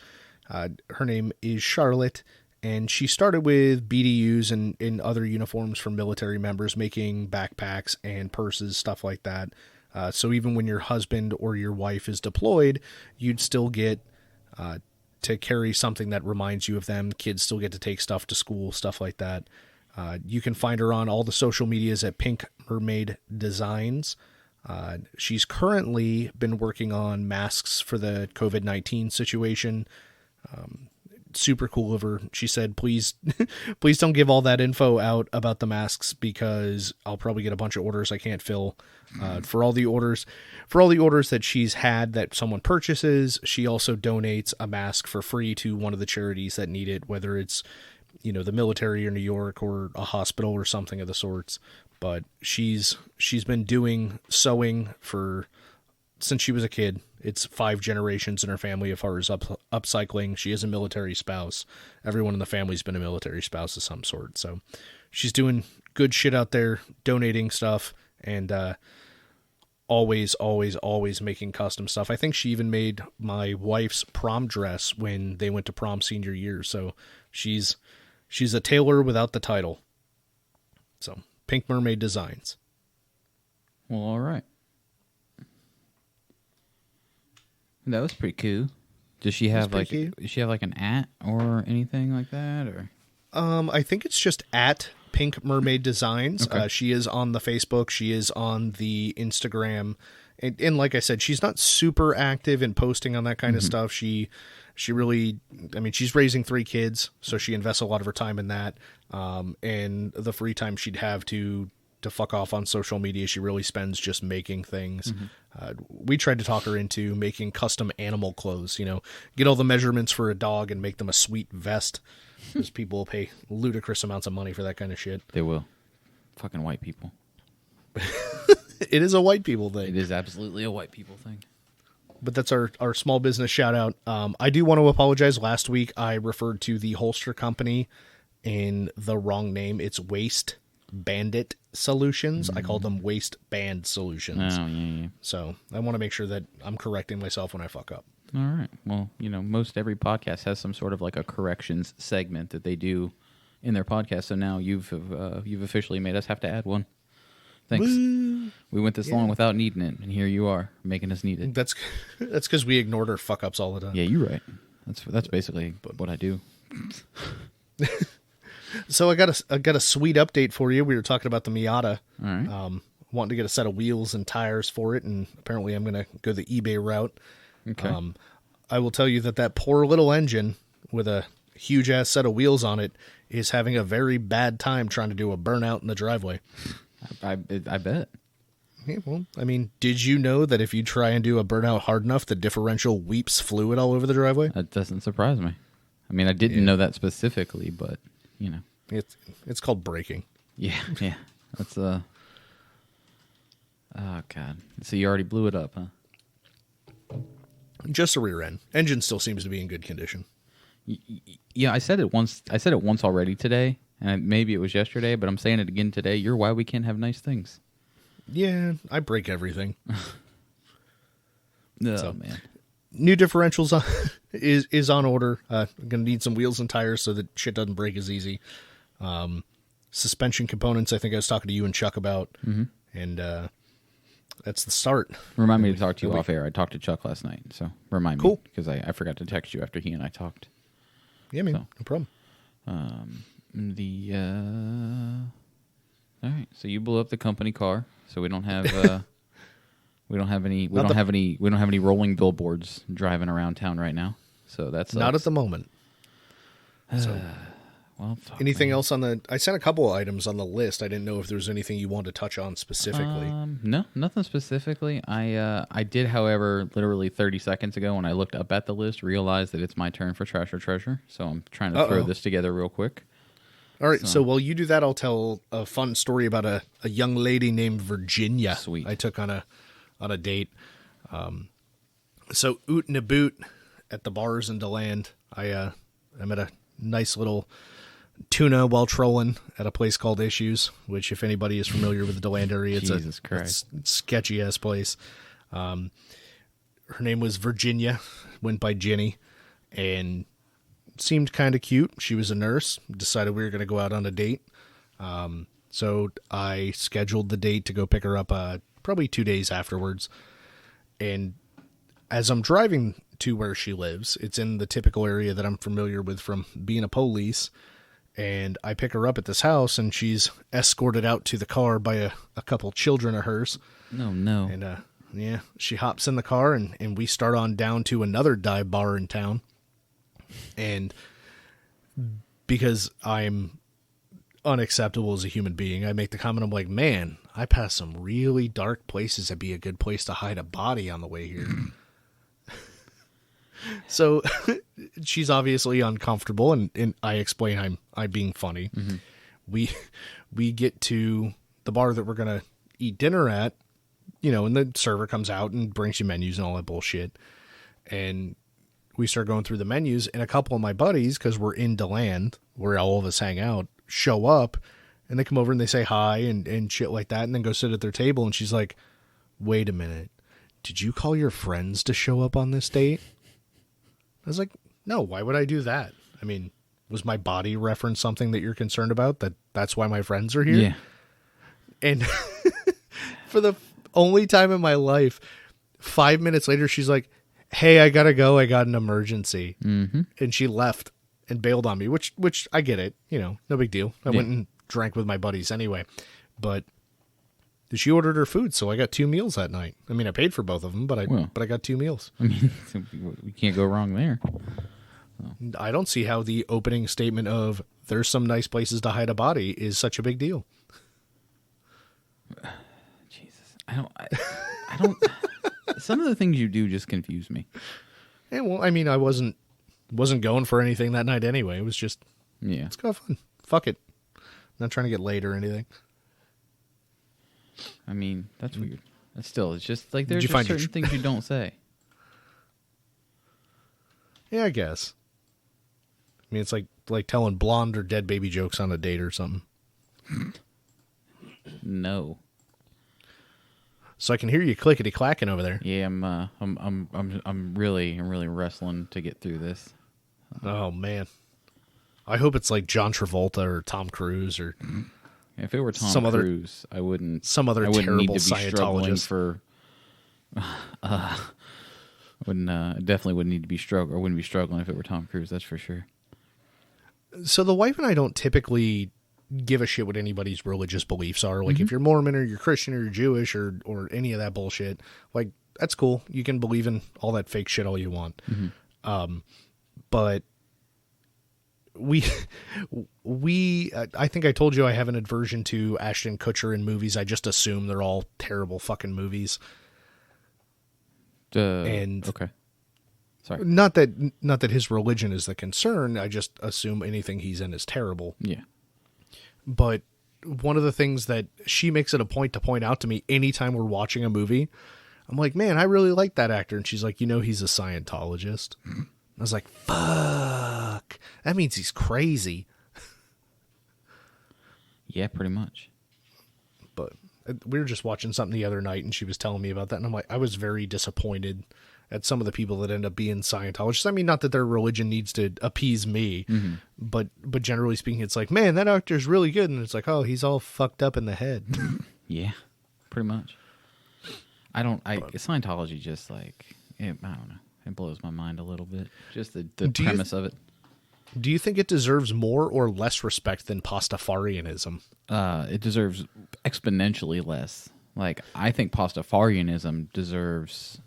Her name is Charlotte, and she started with BDUs and other uniforms for military members, making backpacks and purses, stuff like that. So even when your husband or your wife is deployed, you'd still get to carry something that reminds you of them. Kids still get to take stuff to school, stuff like that. You can find her on all the social medias at Pink Mermaid Designs. She's currently been working on masks for the COVID-19 situation. Super cool of her. She said, please don't give all that info out about the masks because I'll probably get a bunch of orders I can't fill. For all the orders that she's had that someone purchases, she also donates a mask for free to one of the charities that need it, whether it's, the military or New York or a hospital or something of the sorts. But she's been doing sewing since she was a kid. It's 5 generations in her family as far as upcycling. She is a military spouse. Everyone in the family's been a military spouse of some sort. So she's doing good shit out there, donating stuff, and always making custom stuff. I think she even made my wife's prom dress when they went to prom senior year. So she's a tailor without the title. So Pink Mermaid Designs. Well, all right. That was pretty cool. Does she have does she have like an @ or anything like that, or? I think it's just at Pink Mermaid Designs. Okay. She is on the Facebook. She is on the Instagram, and like I said, she's not super active in posting on that kind of stuff. She really, she's raising 3 kids, so she invests a lot of her time in that. And the free time she'd have to fuck off on social media, she really spends just making things. We tried to talk her into making custom animal clothes, get all the measurements for a dog and make them a sweet vest, because people will pay ludicrous amounts of money for that kind of shit. They will. Fucking white people. It is a white people thing. It is absolutely a white people thing. But that's our small business shout out. I do want to apologize. Last week I referred to the holster company in the wrong name. It's Waste Bandit Solutions. I called them Waste Band Solutions. Oh, yeah. So I want to make sure that I'm correcting myself when I fuck up. All right. Well, most every podcast has some sort of like a corrections segment that they do in their podcast. So now you've officially made us have to add one. Thanks. Woo. We went this long without needing it, and here you are making us need it. That's because we ignored our fuck ups all the time. Yeah, you're right. That's basically what I do. So I got a sweet update for you. We were talking about the Miata. All right. Wanting to get a set of wheels and tires for it, and apparently I'm going to go the eBay route. Okay. I will tell you that poor little engine with a huge ass set of wheels on it is having a very bad time trying to do a burnout in the driveway. I bet. Yeah, well, did you know that if you try and do a burnout hard enough, the differential weeps fluid all over the driveway? That doesn't surprise me. I didn't know that specifically, but It's called braking. Yeah. That's oh god. So you already blew it up, huh? Just a rear end. Engine still seems to be in good condition. Yeah, I said it once already today, and maybe it was yesterday, but I'm saying it again today. You're why we can't have nice things. Yeah, I break everything. Oh, man. New differentials is on order. I'm going to need some wheels and tires so that shit doesn't break as easy. Suspension components, I think I was talking to you and Chuck about. And that's the start. Remind me to talk to you off air. I talked to Chuck last night, so remind me. Because I forgot to text you after he and I talked. Yeah, man, no problem. All right, so you blew up the company car, so we don't have we don't have any rolling billboards driving around town right now. So that's not at the moment. So, well, anything else on the? I sent a couple of items on the list. I didn't know if there was anything you wanted to touch on specifically. No, nothing specifically. I did, however, literally 30 seconds ago when I looked up at the list, realize that it's my turn for Trash or Treasure. So I'm trying to throw this together real quick. All right, so while you do that, I'll tell a fun story about a young lady named Virginia. Sweet. I took on a date. So oot and a boot at the bars in DeLand. I met a nice little tuna while trolling at a place called Issues, which if anybody is familiar with the DeLand area, it's a sketchy ass place. Her name was Virginia, went by Jenny, and seemed kind of cute. She was a nurse. Decided we were going to go out on a date. So I scheduled the date to go pick her up probably 2 days afterwards. And as I'm driving to where she lives, it's in the typical area that I'm familiar with from being a police. And I pick her up at this house, and she's escorted out to the car by a couple children of hers. No. And, yeah, she hops in the car, and we start on down to another dive bar in town. And because I'm unacceptable as a human being, I make the comment, I'm like, man, I passed some really dark places. That'd be a good place to hide a body on the way here. So she's obviously uncomfortable, and I explain I'm being funny. Mm-hmm. We get to the bar that we're going to eat dinner at, and the server comes out and brings you menus and all that bullshit. And we start going through the menus, and a couple of my buddies, because we're in DeLand, where all of us hang out, show up, and they come over and they say hi and shit like that, and then go sit at their table. And she's like, wait a minute, did you call your friends to show up on this date? I was like, no, why would I do that? I mean, was my body reference something that you're concerned about? That's why my friends are here? Yeah. And for the only time in my life, 5 minutes later, she's like, hey, I gotta go. I got an emergency. Mm-hmm. And she left and bailed on me, which I get it. No big deal. I went and drank with my buddies anyway. But she ordered her food, so I got 2 meals that night. I mean, I paid for both of them, but I got 2 meals. I mean, we can't go wrong there. I don't see how the opening statement of "there's some nice places to hide a body" is such a big deal. Jesus, I don't. Some of the things you do just confuse me. Yeah, well, I mean, I wasn't going for anything that night anyway. It was just, let's go have fun. Fuck it. I'm not trying to get laid or anything. I mean, that's weird. That's still, it's just like there's just certain things you don't say. Yeah, I guess. I mean, it's like telling blonde or dead baby jokes on a date or something. No. So I can hear you clickety clacking over there. Yeah, I'm really wrestling to get through this. Oh man, I hope it's like John Travolta or Tom Cruise or. If it were Tom Cruise, I wouldn't. Some other terrible need to be struggling Scientologist. For. Definitely wouldn't need to be struggling, or wouldn't be struggling if it were Tom Cruise. That's for sure. So the wife and I don't typically give a shit what anybody's religious beliefs are. Like if you're Mormon or you're Christian or you're Jewish or any of that bullshit, like that's cool. You can believe in all that fake shit all you want. Mm-hmm. But I think I told you I have an aversion to Ashton Kutcher in movies. I just assume they're all terrible fucking movies. And okay. Sorry. Not that his religion is the concern. I just assume anything he's in is terrible. Yeah. But one of the things that she makes it a point to point out to me anytime we're watching a movie, I'm like, man, I really like that actor. And she's like, he's a Scientologist. I was like, fuck. That means he's crazy. Yeah, pretty much. But we were just watching something the other night, and she was telling me about that. And I'm like, I was very disappointed at some of the people that end up being Scientologists. I mean, not that their religion needs to appease me, but generally speaking, it's like, man, that actor's really good. And it's like, oh, he's all fucked up in the head. Yeah, pretty much. Scientology just like, I don't know. It blows my mind a little bit. Just the premise of it. Do you think it deserves more or less respect than Pastafarianism? It deserves exponentially less. Like, I think Pastafarianism deserves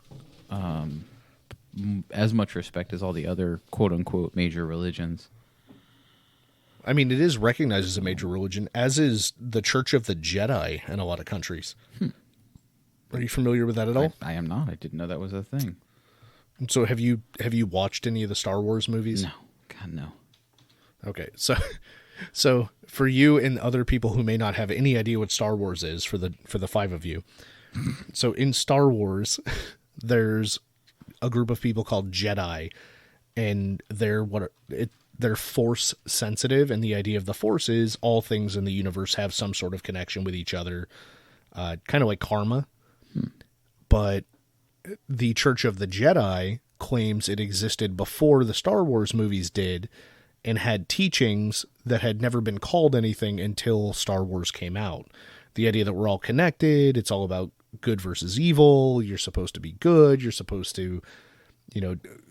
as much respect as all the other quote-unquote major religions. I mean, it is recognized as a major religion, as is the Church of the Jedi in a lot of countries. Are you familiar with that at all? I am not. I didn't know that was a thing. So have you watched any of the Star Wars movies? No. God, no. Okay, so for you and other people who may not have any idea what Star Wars is, for the 5 of you, so in Star Wars, there's a group of people called Jedi, and they're Force sensitive, and the idea of the Force is all things in the universe have some sort of connection with each other, kind of like karma. But the Church of the Jedi claims it existed before the Star Wars movies did, and had teachings that had never been called anything until Star Wars came out. The idea that we're all connected, it's all about good versus evil. You're supposed to be good. You're supposed to,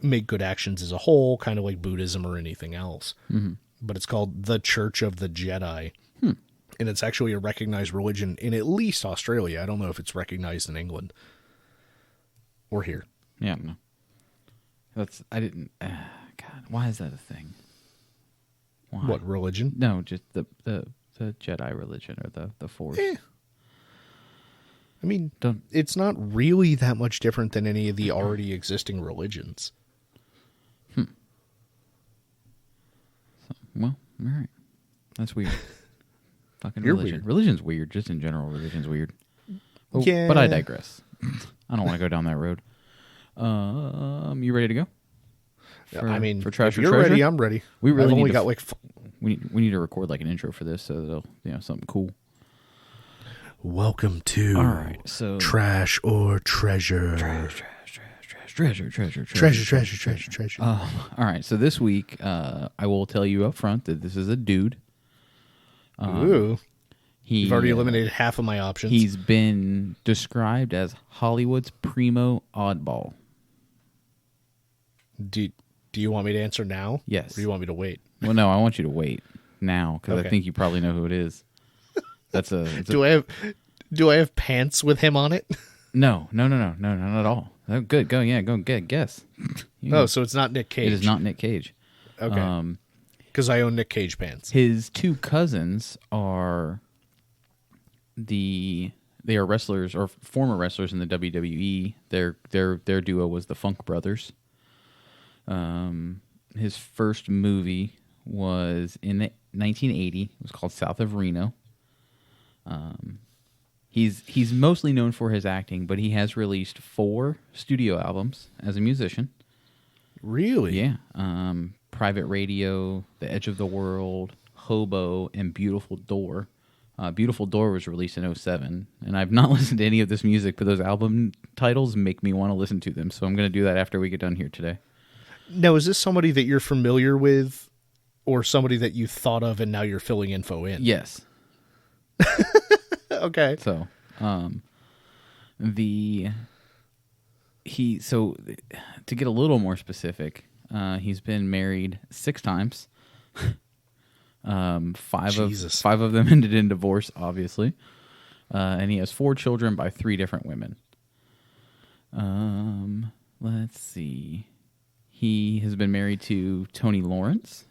make good actions as a whole, kind of like Buddhism or anything else. Mm-hmm. But it's called the Church of the Jedi. And it's actually a recognized religion in at least Australia. I don't know if it's recognized in England or here. Yeah, no. I didn't. God, why is that a thing? Why? What, religion? No, just the Jedi religion or the Force. I mean, it's not really that much different than any of the already existing religions. So, well, all right. That's weird. Fucking You're religion. weird. Religion's weird. Just in general, religion's weird. Oh, Yeah. But I digress. I don't want to go down that road. You ready to go? For trash if or you're treasure? ready, I'm ready. We really I've need only to got like... we need to record like an intro for this, so that'll something cool. Welcome to All right, so Trash or Treasure. Treasure. All right, so this week I will tell you up front that this is a dude. Ooh. You've already He eliminated half of my options. He's been described as Hollywood's primo oddball. Do you want me to answer now? Yes. Or do you want me to wait? Well, no, I want you to wait now because Okay. I think you probably know who it is. Do I have pants with him on it? No, not at all. Oh, good, go guess. Oh, so it's not Nick Cage. It is not Nick Cage. Okay. Because I own Nick Cage pants. His two cousins are they are wrestlers or former wrestlers in the WWE. Their duo was the Funk Brothers. His first movie was in 1980. It was called South of Reno. He's mostly known for his acting, but he has released 4 studio albums as a musician. Really? Yeah. Private Radio, The Edge of the World, Hobo, and Beautiful Door. Beautiful Door was released in 2007, and I've not listened to any of this music, but those album titles make me want to listen to them, so I'm going to do that after we get done here today. Now, is this somebody that you're familiar with or somebody that you thought of and now you're filling info in? Yes. Okay. So, to get a little more specific, he's been married 6 times. 5 of them ended in divorce, obviously. And he has 4 children by 3 different women. Let's see. He has been married to Tony Lawrence,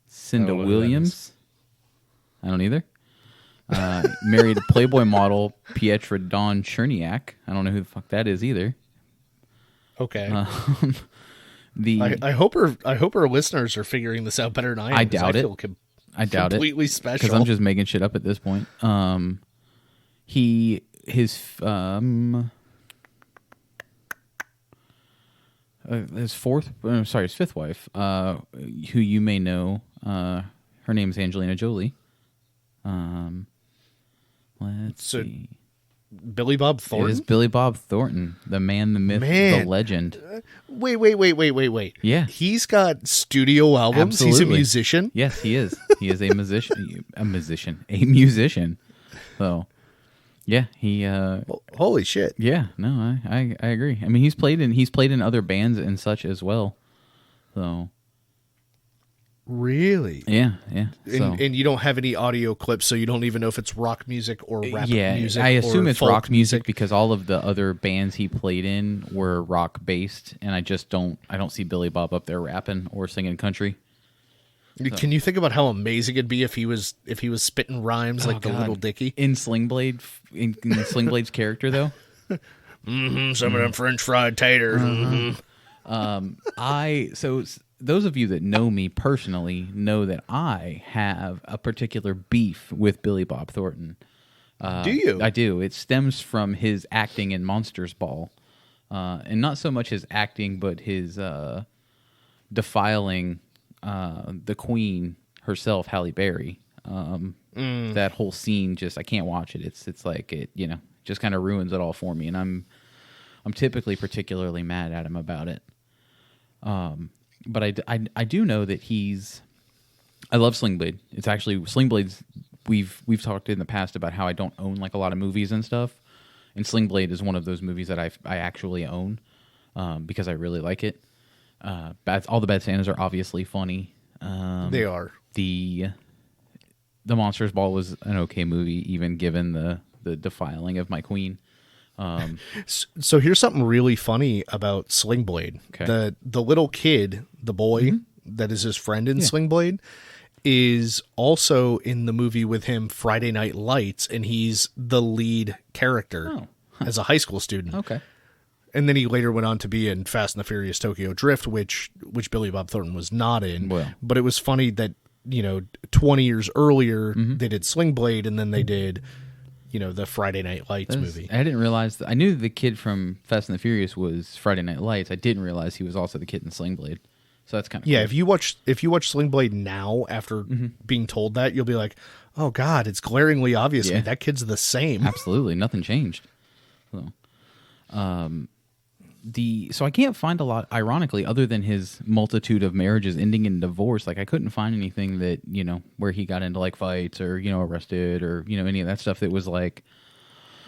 Cinda Williams. I don't either. Married Playboy model Pietra Dawn Cherniak. I don't know who the fuck that is either. Okay. I I hope our listeners are figuring this out better than I am. I doubt it. I doubt it. Completely special. Because I'm just making shit up at this point. His fifth wife, who you may know, her name is Angelina Jolie. Let's see. Billy Bob Thornton? It is Billy Bob Thornton, the man, the myth, the legend. Wait. Yeah. He's got studio albums. Absolutely. He's a musician. Yes, he is. He is a musician. A musician. So, yeah, he. Holy shit. Yeah, no, I agree. I mean, he's played in other bands and such as well. So. Really? Yeah. So. And you don't have any audio clips, so you don't even know if it's rock music or rap music. I assume or it's folk rock music because all of the other bands he played in were rock based, and I don't see Billy Bob up there rapping or singing country. Can you think about how amazing it'd be if he was spitting rhymes like the Little Dicky in Sling Blade, in Sling Blade's character though? Some of them French fried taters. So those of you that know me personally know that I have a particular beef with Billy Bob Thornton. Do you? I do. It stems from his acting in Monsters Ball, and not so much his acting, but his defiling the Queen herself, Halle Berry. That whole scene, I can't watch it. It's like it, just kind of ruins it all for me, and I'm typically particularly mad at him about it. But I do know that I love Sling Blade. It's actually Sling Blade's we've talked in the past about how I don't own like a lot of movies and stuff, and Sling Blade is one of those movies that I actually own because I really like it. All the Bad Santas are obviously funny. They are. The Monsters Ball was an okay movie, even given the defiling of my queen. So here's something really funny about Sling Blade. Okay. The little kid, the boy that is his friend in Sling Blade, is also in the movie with him, Friday Night Lights, and he's the lead character as a high school student. Okay. And then he later went on to be in Fast and the Furious Tokyo Drift, which Billy Bob Thornton was not in. Well. But it was funny that, 20 years earlier, they did Sling Blade, and then they did, the Friday Night Lights movie. I didn't realize that. I knew the kid from Fast and the Furious was Friday Night Lights. I didn't realize he was also the kid in Sling Blade. So that's kind of Yeah, cool. if you watch Sling Blade now after being told that, you'll be like, oh God, it's glaringly obvious Yeah. that kid's the same. Absolutely, nothing changed. So, so I can't find a lot, ironically, other than his multitude of marriages ending in divorce. Like I couldn't find anything that where he got into like fights or arrested or any of that stuff that was like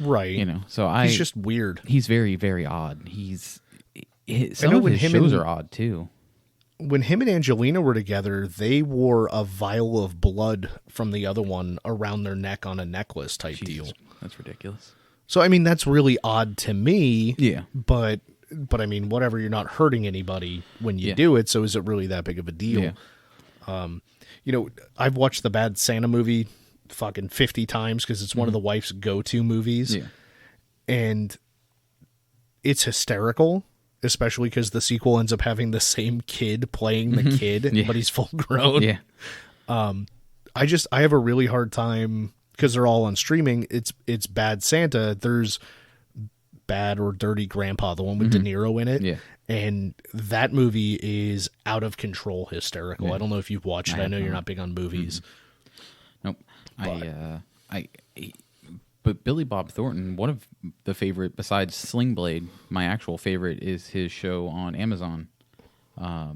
Right. So he's just weird. He's very, very odd. Some of when his him shows and- are odd too. When him and Angelina were together, they wore a vial of blood from the other one around their neck on a necklace type deal. That's ridiculous. So I mean, that's really odd to me. Yeah. But I mean, whatever. You're not hurting anybody when you do it. So is it really that big of a deal? Yeah. I've watched the Bad Santa movie fucking 50 times because it's one of the wife's go-to movies. Yeah. And it's hysterical, especially because the sequel ends up having the same kid playing the kid, but he's full grown. Yeah. I have a really hard time because they're all on streaming. It's Bad Santa. There's Bad or Dirty Grandpa, the one with De Niro in it. Yeah. And that movie is out of control hysterical. Yeah. I don't know if you've watched it. I know you're not big on movies. Nope. But Billy Bob Thornton, one of the favorite besides Sling Blade, my actual favorite is his show on Amazon. Where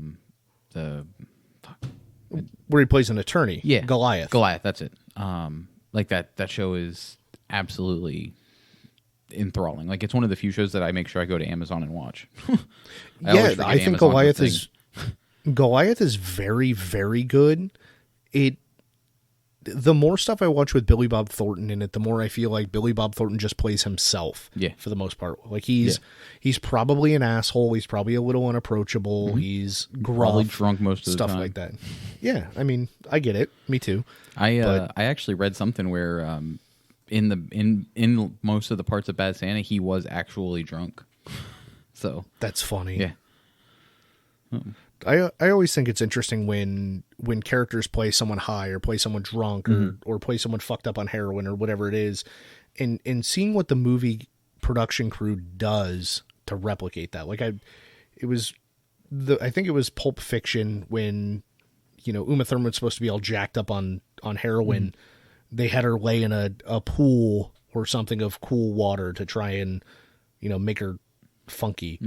he plays an attorney. Yeah, Goliath. Goliath, that's it. Like that show is absolutely enthralling. Like it's one of the few shows that I make sure I go to Amazon and watch. I think Goliath is very, very good. The more stuff I watch with Billy Bob Thornton in it, the more I feel like Billy Bob Thornton just plays himself. Yeah. For the most part. Like he's probably an asshole. He's probably a little unapproachable. He's gruff, Probably drunk most of the stuff time. like that. Yeah, I mean, I get it. Me too. I actually read something where in most of the parts of Bad Santa he was actually drunk. So That's funny. yeah. I always think it's interesting when characters play someone high or play someone drunk or play someone fucked up on heroin or whatever it is, and seeing what the movie production crew does to replicate that. Like I think it was Pulp Fiction when Uma Thurman's supposed to be all jacked up on heroin. They had her lay in a pool or something of cool water to try and make her funky.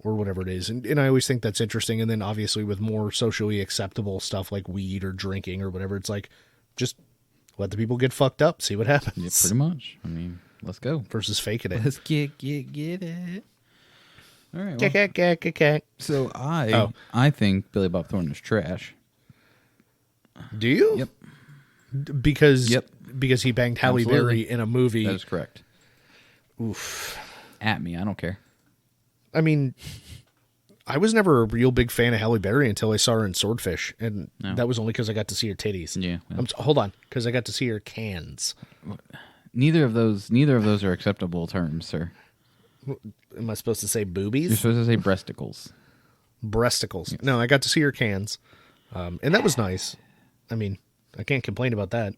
Or whatever it is. And I always think that's interesting. And then obviously with more socially acceptable stuff like weed or drinking or whatever, it's like, just let the people get fucked up, see what happens. Yeah, pretty much. I mean, let's go. Versus faking it. Let's get it. All right. Well, so I think Billy Bob Thornton is trash. Do you? Yep. Because he banged Halle Absolutely. Berry in a movie. That is correct. Oof. At me, I don't care. I mean, I was never a real big fan of Halle Berry until I saw her in Swordfish, and that was only because I got to see her titties. Yeah. Well. Hold on, because I got to see her cans. Neither of those are acceptable terms, sir. Am I supposed to say You're boobies? supposed to say breasticles. Breasticles. No, I got to see her cans, and that was nice. I mean, I can't complain about that.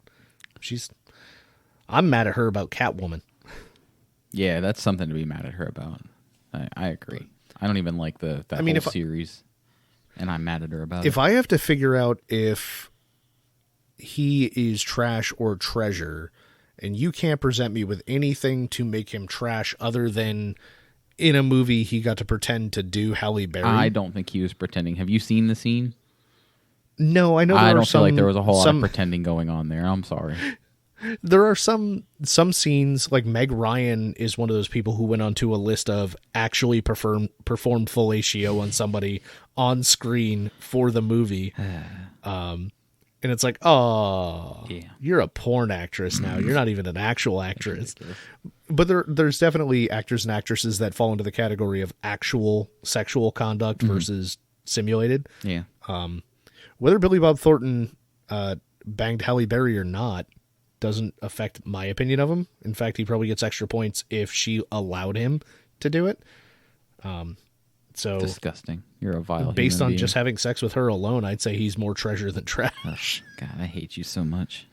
I'm mad at her about Catwoman. Yeah, that's something to be mad at her about. I agree. I don't even like that whole series, and I'm mad at her about it. If I have to figure out if he is trash or treasure, and you can't present me with anything to make him trash other than in a movie he got to pretend to do Halle Berry. I don't think he was pretending. Have you seen the scene? No, I know. I don't feel like there was a whole lot of pretending going on there. I'm sorry. There are some scenes, like Meg Ryan is one of those people who went onto a list of actually performed fellatio on somebody on screen for the movie. And it's like, oh, yeah. You're a porn actress now. You're not even an actual actress. But there's definitely actors and actresses that fall into the category of actual sexual conduct versus simulated. Yeah. Whether Billy Bob Thornton banged Halle Berry or not doesn't affect my opinion of him. In fact, he probably gets extra points if she allowed him to do it. So disgusting. You're a vile based human on being. just having sex with her alone, I'd say he's more treasure than trash. God, I hate you so much.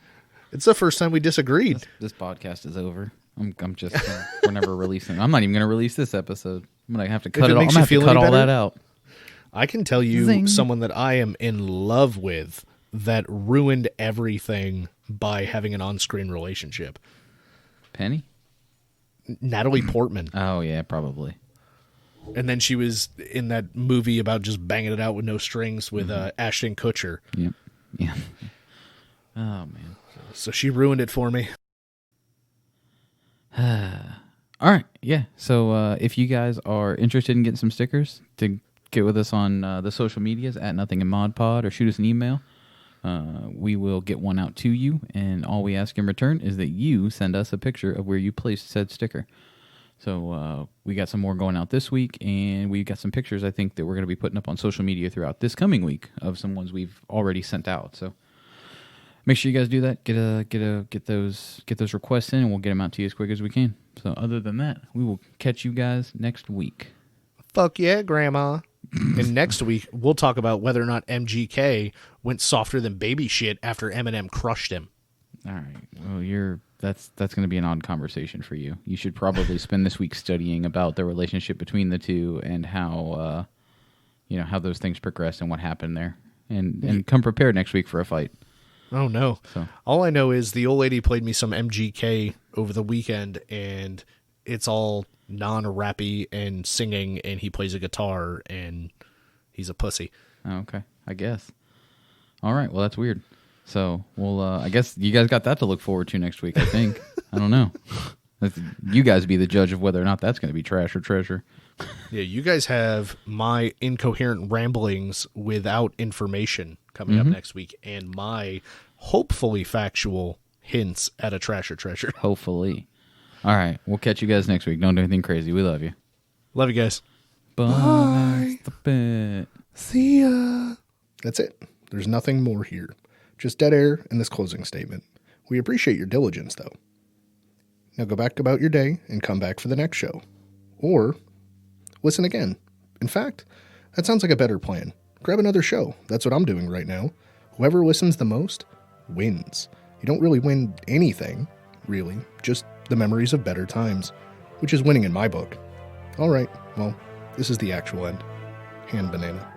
It's the first time we disagreed. This podcast is over. I'm just we're never releasing. I'm not even going to release this episode. I'm going to have to cut it all. I'm going to have to cut all that out. I can tell you Zing. Someone that I am in love with that ruined everything by having an on-screen relationship. Penny? Natalie Portman. Oh, yeah, probably. And then she was in that movie about just banging it out with no strings with Ashton Kutcher. Yep. Yeah. Oh, man. So she ruined it for me. All right. Yeah. So if you guys are interested in getting some stickers, to get with us on the social medias at Nothing in Mod Pod, or shoot us an email. We will get one out to you, and all we ask in return is that you send us a picture of where you placed said sticker. So we got some more going out this week, and we've got some pictures I think that we're going to be putting up on social media throughout this coming week of some ones we've already sent out. So make sure you guys do that. Get those requests in, and we'll get them out to you as quick as we can. So other than that, we will catch you guys next week. Fuck yeah, Grandma. And next week, we'll talk about whether or not MGK went softer than baby shit after Eminem crushed him. All right. Well, that's going to be an odd conversation for you. You should probably spend this week studying about the relationship between the two and how how those things progress and what happened there, and come prepared next week for a fight. Oh no! So all I know is the old lady played me some MGK over the weekend, and it's all non-rappy and singing, and he plays a guitar, and he's a pussy. Oh, okay, I guess. All right, well, that's weird. So, I guess you guys got that to look forward to next week, I think. I don't know. You guys be the judge of whether or not that's going to be trash or treasure. Yeah, you guys have my incoherent ramblings without information coming up next week, and my hopefully factual hints at a trash or treasure. Hopefully. All right, we'll catch you guys next week. Don't do anything crazy. We love you. Love you guys. Bye. Bye. See ya. That's it. There's nothing more here. Just dead air in this closing statement. We appreciate your diligence, though. Now go back about your day and come back for the next show. Or listen again. In fact, that sounds like a better plan. Grab another show. That's what I'm doing right now. Whoever listens the most wins. You don't really win anything, really. Just the memories of better times, which is winning in my book. All right, well, this is the actual end. Hand banana.